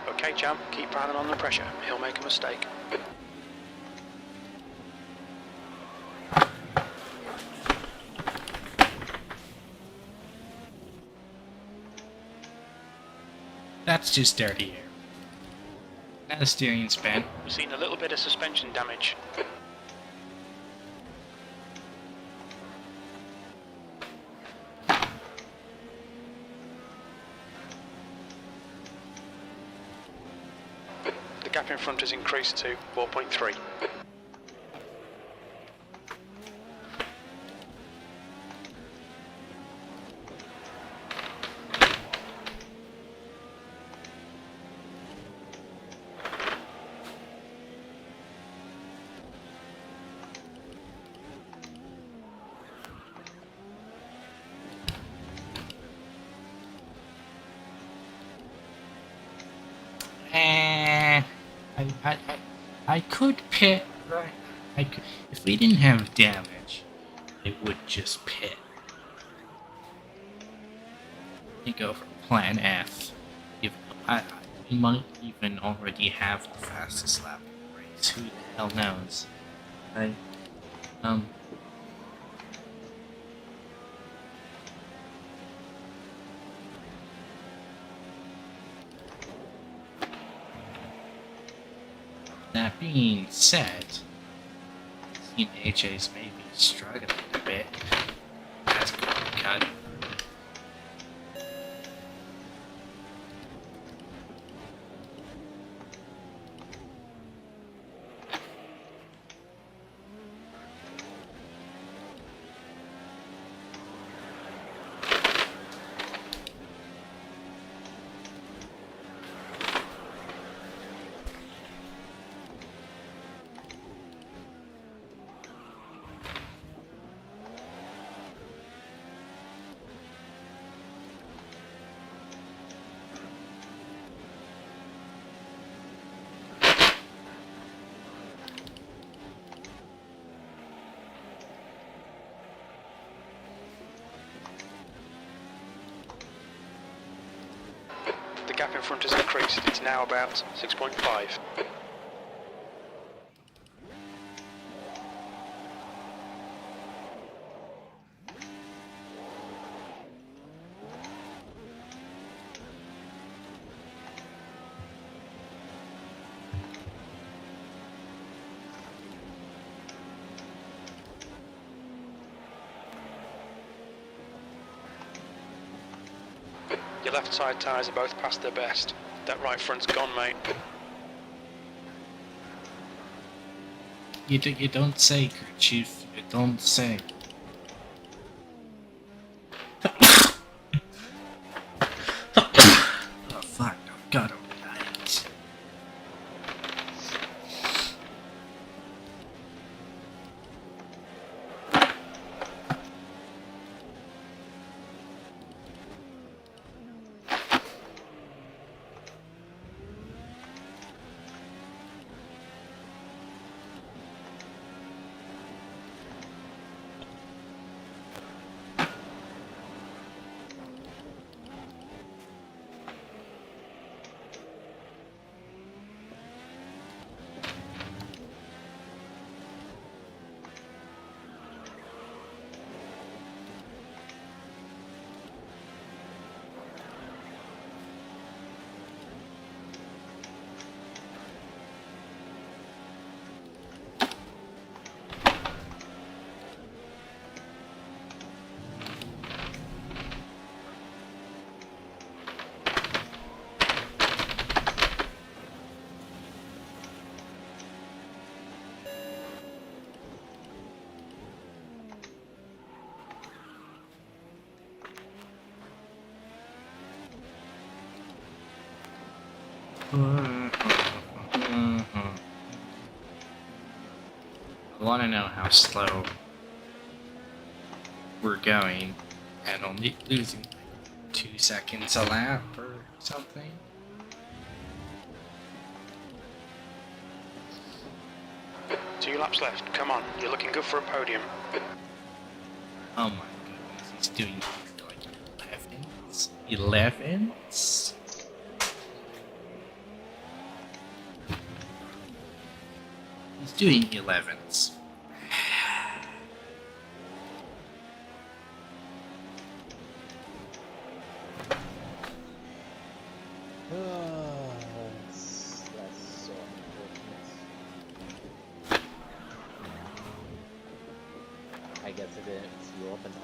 Okay, champ, keep piling on the pressure. He'll make a mistake. That's just dirty air. Not a steering span. We've seen a little bit of suspension damage. The gap in front has increased to 4.3. I could pit, right? I could, if we didn't have damage, I would just pit. You go for plan F. If we might even already have the fastest lap in the race. Who the hell knows? Right? That being said, Team HA's maybe struggling a bit. That's a good cut. The gap in front has increased. It's now about 6.5. Your left side tyres are both past their best. That right front's gone, mate. You don't say, Chief. You don't say. Oh fuck! I've got him. Right. I want to know how slow we're going and only losing 2 seconds a lap or something. Two laps left. Come on, you're looking good for a podium. Oh my goodness, he's doing like 11s? 11s? He's doing 11s. That's so unfortunate. I guess it didn't fuel up enough.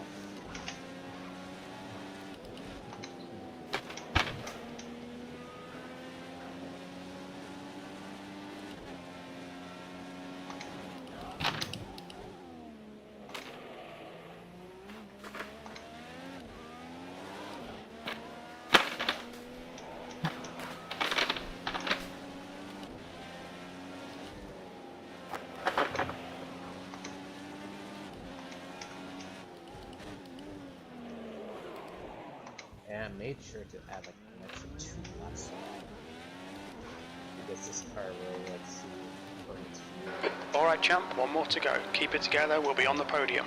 And I made sure to add like an extra 2 laps. because this car really likes to burn its fuel. Alright, champ, one more to go. Keep it together, we'll be on the podium.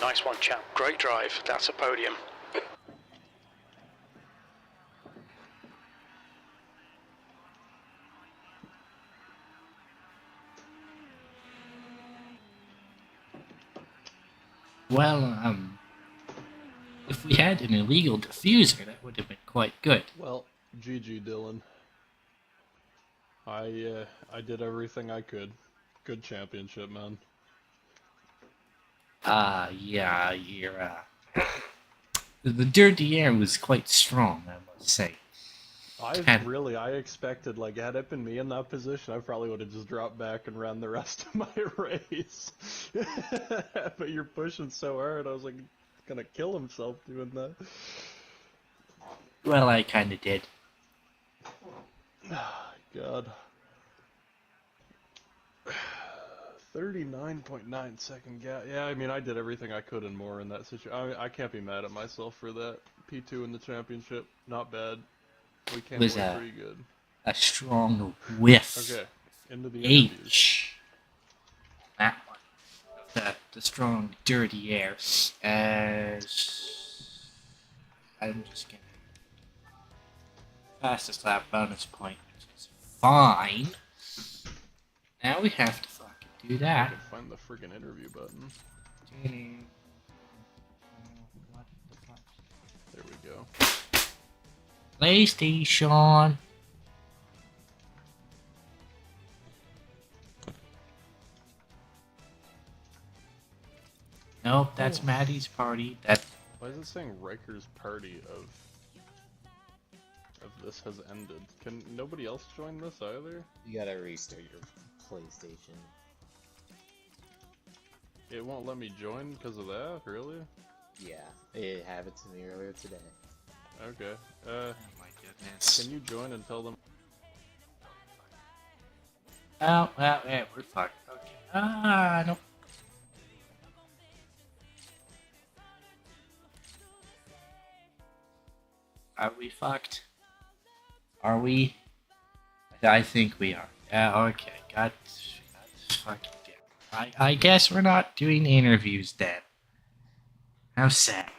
Nice one, champ. Great drive. That's a podium. Well, if we had an illegal diffuser, that would have been quite good. Well, GG, Dylan. I did everything I could. Good championship, man. Yeah, you're, the dirty air was quite strong, I must say. I expected, like, had it been me in that position, I probably would have just dropped back and ran the rest of my race. But you're pushing so hard, I was like, gonna kill himself doing that. Well, I kinda did. God. 39.9 second gap. Yeah, I mean, I did everything I could and more in that situation. I can't be mad at myself for that. P2 in the championship, not bad. We came Was away pretty good. A strong whiff. Okay, into the interviews. That one. The strong, dirty air. I'm just gonna fastest lap bonus point, which is fine. Now we have to fucking do that. I can find the friggin' interview button. There we go. PlayStation. Nope, that's Maddie's party. Why is it saying Riker's party of this has ended? Can nobody else join this either? You gotta restart your PlayStation. It won't let me join because of that? Really? Yeah, it happened to me earlier today. Okay. Oh my goodness. Can you join and tell them? Oh, well, yeah, we're fucked. Okay. Nope. Are we fucked? Are we? I think we are. Yeah, okay. God fucking damn. I guess we're not doing interviews then. How sad.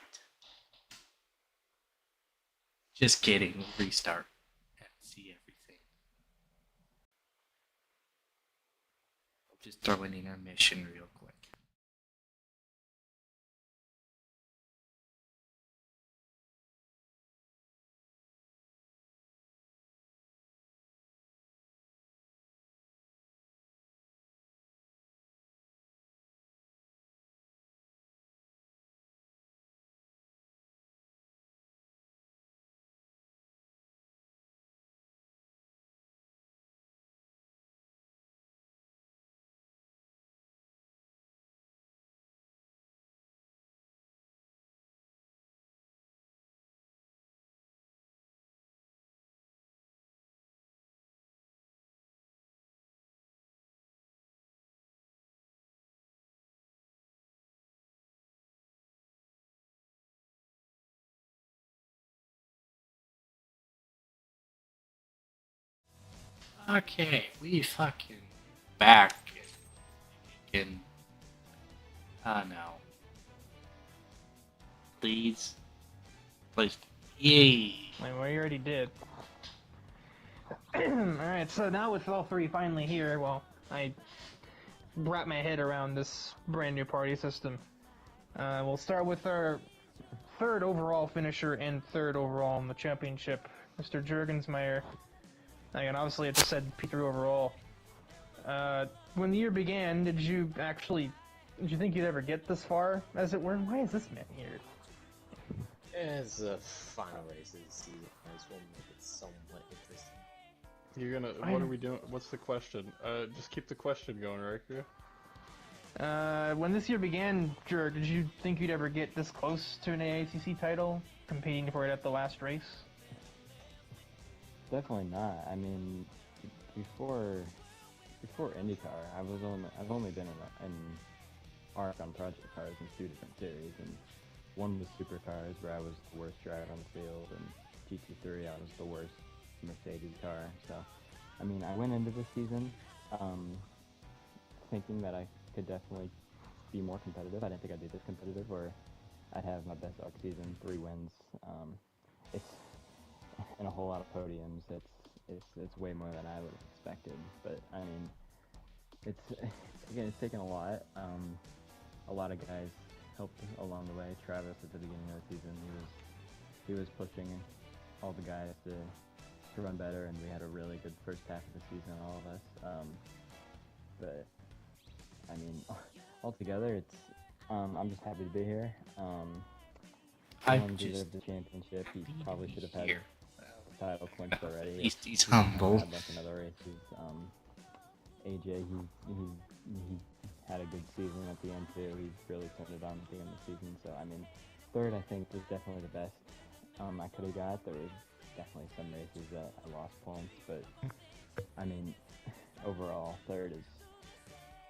Just kidding. We'll restart and see everything. I'll just throw in intermission real quick. Okay, we fucking back in. Oh no. Please. Please. Yay. Well, you already did. Alright, so now with all three finally here, well, I wrap my head around this brand new party system. We'll start with our third overall finisher and third overall in the championship, Mr. Jurgensmeyer. Again, obviously it just said P3 overall. When the year began, did you think you'd ever get this far, as it were? Why is this man here? As a final race of the season, might as well make it somewhat interesting. You're gonna. What are we doing? What's the question? Just keep the question going, right? When this year began, Jurg, did you think you'd ever get this close to an AACC title, competing for it at the last race? Definitely not. I mean, before Indycar, I've only been in ARC on project cars in 2 different series, and one was supercars where I was the worst driver on the field, and GT3 I was the worst Mercedes car. So, I mean, I went into this season thinking that I could definitely be more competitive. I didn't think I'd be this competitive, or I'd have my best ARC season, 3 wins. It's and a whole lot of podiums. It's way more than I would have expected. But I mean, it's taken a lot. A lot of guys helped along the way. Travis at the beginning of the season, he was pushing all the guys to run better, and we had a really good first half of the season, all of us. But I mean, altogether, it's I'm just happy to be here. Dylan deserved the championship. He probably should have had the title clinched already. At least he's humble. Had like another races. AJ, he had a good season at the end too. He really turned it on at the end of the season. So I mean, third I think was definitely the best I could have got. There was definitely some races that I lost points, but I mean, overall third is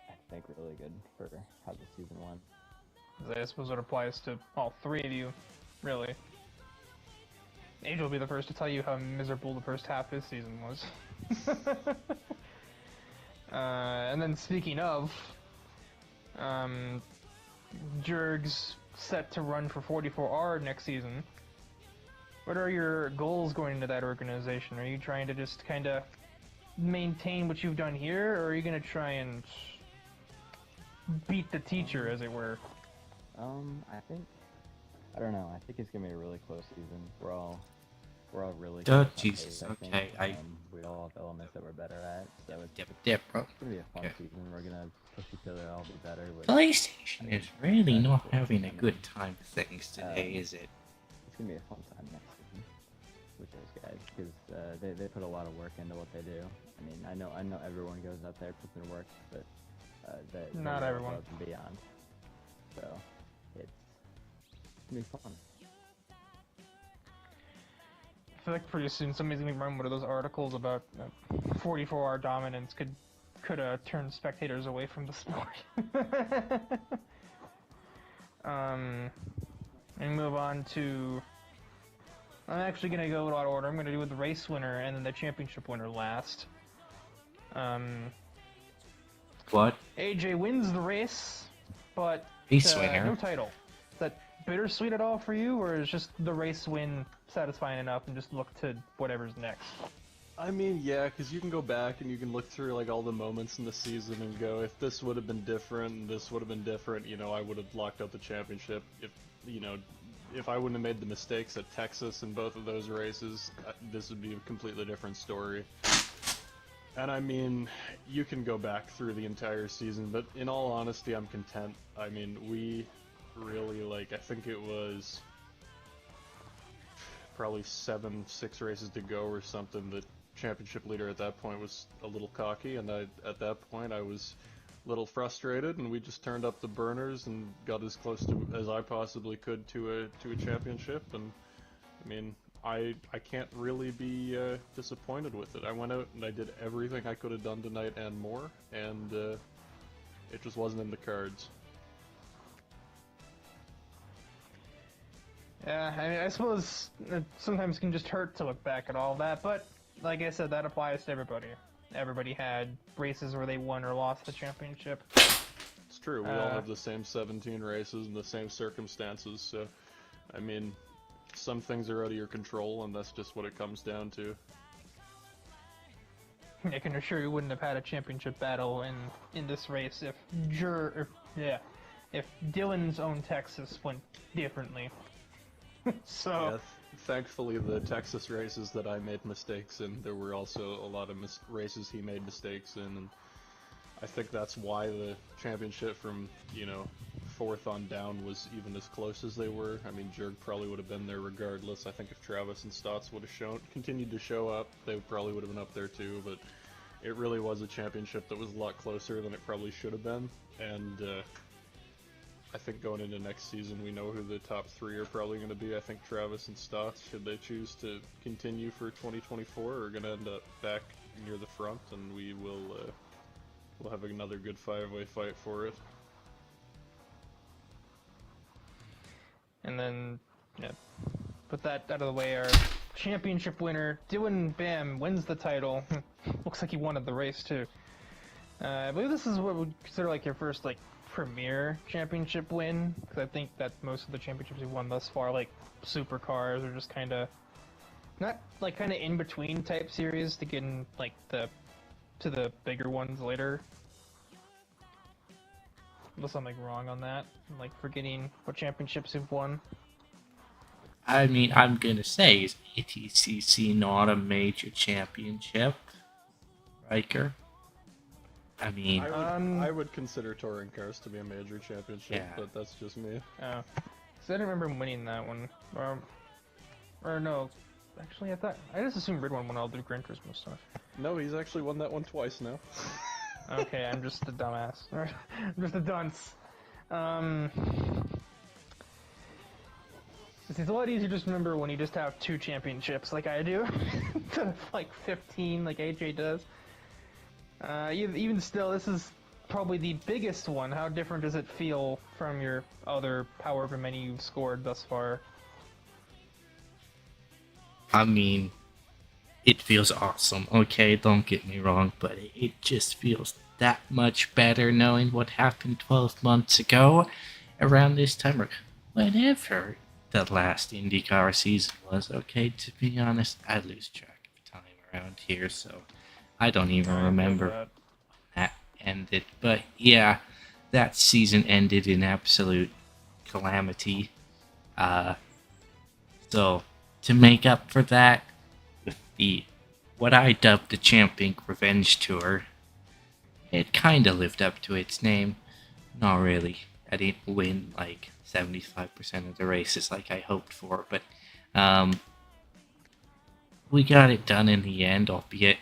I think really good for how the season went. I suppose it applies to all three of you, really. AJ will be the first to tell you how miserable the first half of his season was. And then speaking of, Jurg's set to run for 44R next season. What are your goals going into that organization? Are you trying to just kind of maintain what you've done here, or are you going to try and beat the teacher, as it were? I don't know. I think it's gonna be a really close season. We're all really. Oh Jesus! Okay, we all have elements that we're better at. So it's bro. gonna be a fun season. We're gonna push each other all be better. PlayStation is really not having a good time with things today, is it? It's gonna be a fun time next season with those guys because they put a lot of work into what they do. I mean, I know everyone goes out there puts in work, but not everyone. Above and beyond. So it's gonna be fun. I feel like pretty soon somebody's gonna run one of those articles about 44R dominance could turn spectators away from the sport. And move on to. I'm actually gonna go in order. I'm gonna do with the race winner and then the championship winner last. What? AJ wins the race, but race winner. No title. Is that bittersweet at all for you, or is just the race win satisfying enough and just look to whatever's next? I mean, yeah, because you can go back and you can look through like all the moments in the season and go, if this would have been different, and this would have been different, you know, I would have locked up the championship. If I wouldn't have made the mistakes at Texas in both of those races, this would be a completely different story. And I mean, you can go back through the entire season, but in all honesty, I'm content. I mean, we really, I think it was probably 6 races to go or something. The championship leader at that point was a little cocky, and at that point I was a little frustrated, and we just turned up the burners and got as close to as I possibly could to a championship. And I mean, I can't really be disappointed with it. I went out and I did everything I could have done tonight and more, and it just wasn't in the cards. Yeah, I mean, I suppose it sometimes can just hurt to look back at all that, but like I said, that applies to everybody. everybody had races where they won or lost the championship. It's true, we all have the same 17 races and the same circumstances, so, I mean, some things are out of your control, and that's just what it comes down to. I can assure you wouldn't have had a championship battle in this race if if Dylan's own Texas went differently. So yeah, thankfully the Texas races that I made mistakes in, there were also a lot of races he made mistakes in, and I think that's why the championship from, you know, 4th on down was even as close as they were. I mean, Jurg probably would have been there regardless. I think if Travis and Stotts would have continued to show up, they probably would have been up there too, but it really was a championship that was a lot closer than it probably should have been, and I think going into next season we know who the top 3 are probably going to be. I think Travis and Stotts, should they choose to continue for 2024, are going to end up back near the front, and we will we'll have another good 5-way fight for it. And then, yeah, put that out of the way, our championship winner, Dylan Bam, wins the title. Looks like he wanted the race, too. I believe this is what we consider, like, your first, like, premier championship win, because I think that most of the championships we've won thus far, like, supercars, are just kind of, not, like, kind of in-between type series to get in, like, to the bigger ones later. Unless I'm, like, wrong on that. I'm, like, forgetting what championships we've won. I mean, I'm gonna say, is ATCC not a major championship? Riker? I mean... I would consider touring cars to be a major championship, yeah. But that's just me. Oh. So I don't remember winning that one. Or no. Actually, I just assumed Red one won all the Gran Turismo stuff. No, he's actually won that one twice now. Okay, I'm just a dumbass. I'm just a dunce. It's a lot easier to just remember when you just have 2 championships like I do, instead of like 15 like AJ does. Even still, this is probably the biggest one. How different does it feel from your other however many you've scored thus far? I mean, it feels awesome, okay, don't get me wrong, but it just feels that much better knowing what happened 12 months ago around this time, or whenever the last Indycar season was. Okay, to be honest, I lose track of time around here, so I don't even remember when that ended. But yeah, that season ended in absolute calamity. So to make up for that, with the what I dubbed the Champion Revenge Tour, it kind of lived up to its name. Not really. I didn't win like 75% of the races like I hoped for, but we got it done in the end, albeit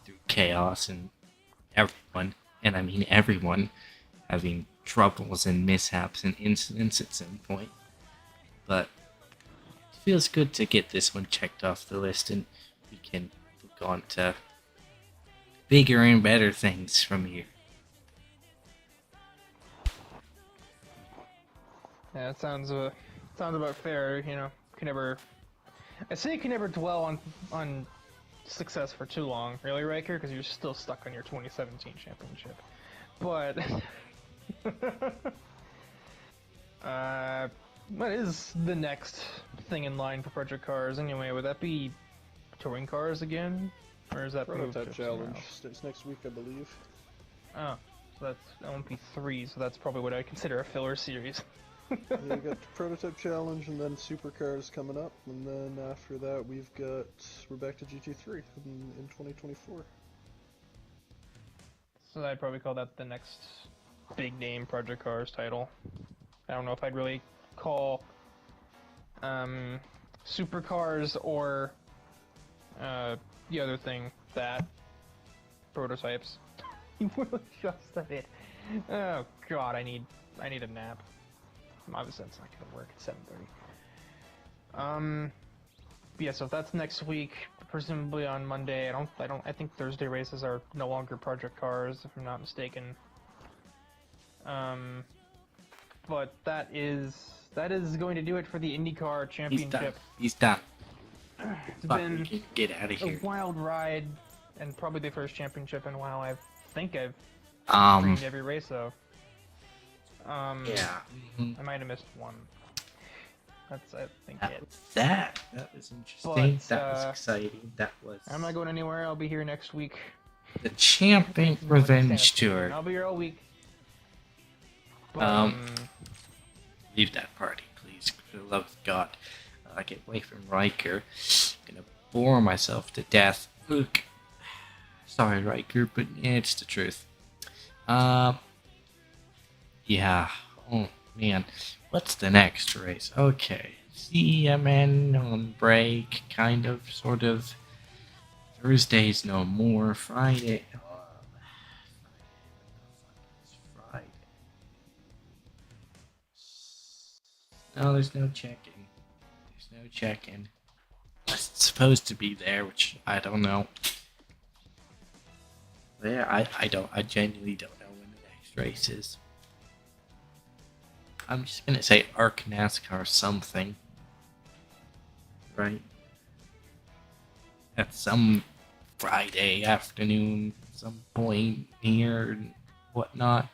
through chaos and everyone, and I mean everyone, having troubles and mishaps and incidents at some point. But it feels good to get this one checked off the list, and we can look on to bigger and better things from here. Yeah, it sounds about fair. You know, I say you can never dwell on success for too long, really, Riker, because you're still stuck on your 2017 championship. But what is the next thing in line for Project Cars anyway? Would that be touring cars again, or is that Prototype Challenge? It's next week, I believe. Oh, so that's LMP3, so that's probably what I consider a filler series. Yeah, you got the Prototype Challenge, and then Supercars coming up, and then after that we're back to GT3 in 2024. So I'd probably call that the next big name Project Cars title. I don't know if I'd really call Supercars or the other thing that prototypes. You really just said it. Oh god, I need a nap. Obviously that's not gonna work at 7:30. Yeah, so if that's next week, presumably on Monday. I think Thursday races are no longer Project Cars, if I'm not mistaken. But that is going to do it for the IndyCar Championship. He's done. It's been get out of here. a wild ride. and probably the first championship in a while. I think I've Um, streamed every race though. yeah. I might have missed one. That's I think That it. was that. That was interesting. But, That was exciting. That was I'm not going anywhere. I'll be here next week. the Champion Revenge Tour. I'll be here all week. But, Leave that party, please. For the love of God. Get away from Riker. I'm gonna bore myself to death. Look. Sorry, Riker, but it's the truth. Yeah. Oh, man. What's the next race? Okay. CMN on break, kind of, sort of. Thursday's no more. Friday. Friday. No, there's no check-in. There's no check-in. It's supposed to be there, which I don't know. Yeah, I genuinely don't know when the next race is. I'm just gonna say Arc NASCAR something. Right? At some Friday afternoon, some point here and whatnot.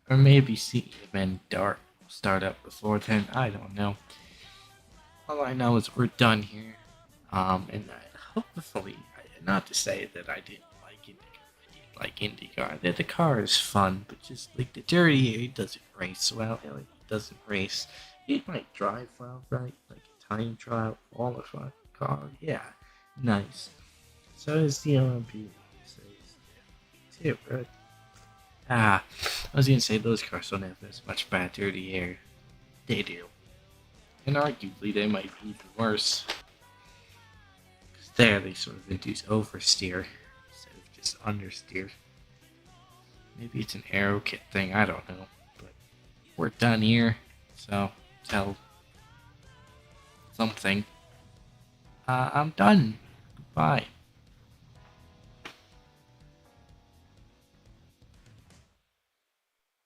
Or maybe CMN Dart will start up before then. I don't know. All I know is we're done here. And hopefully, not to say that I didn't like IndyCar. I did like IndyCar. The car is fun, but just like the dirty air, it doesn't race well. It doesn't race. It might drive well, right? Like a time trial, qualifying car. Yeah, nice. So is the LMP. So is too, right? I was gonna say those cars don't have as much bad dirty air. They do. And arguably they might be even worse. Because there they sort of induce oversteer instead of just understeer. Maybe it's an aero kit thing, I don't know. But we're done here. So tell something. I'm done. Goodbye.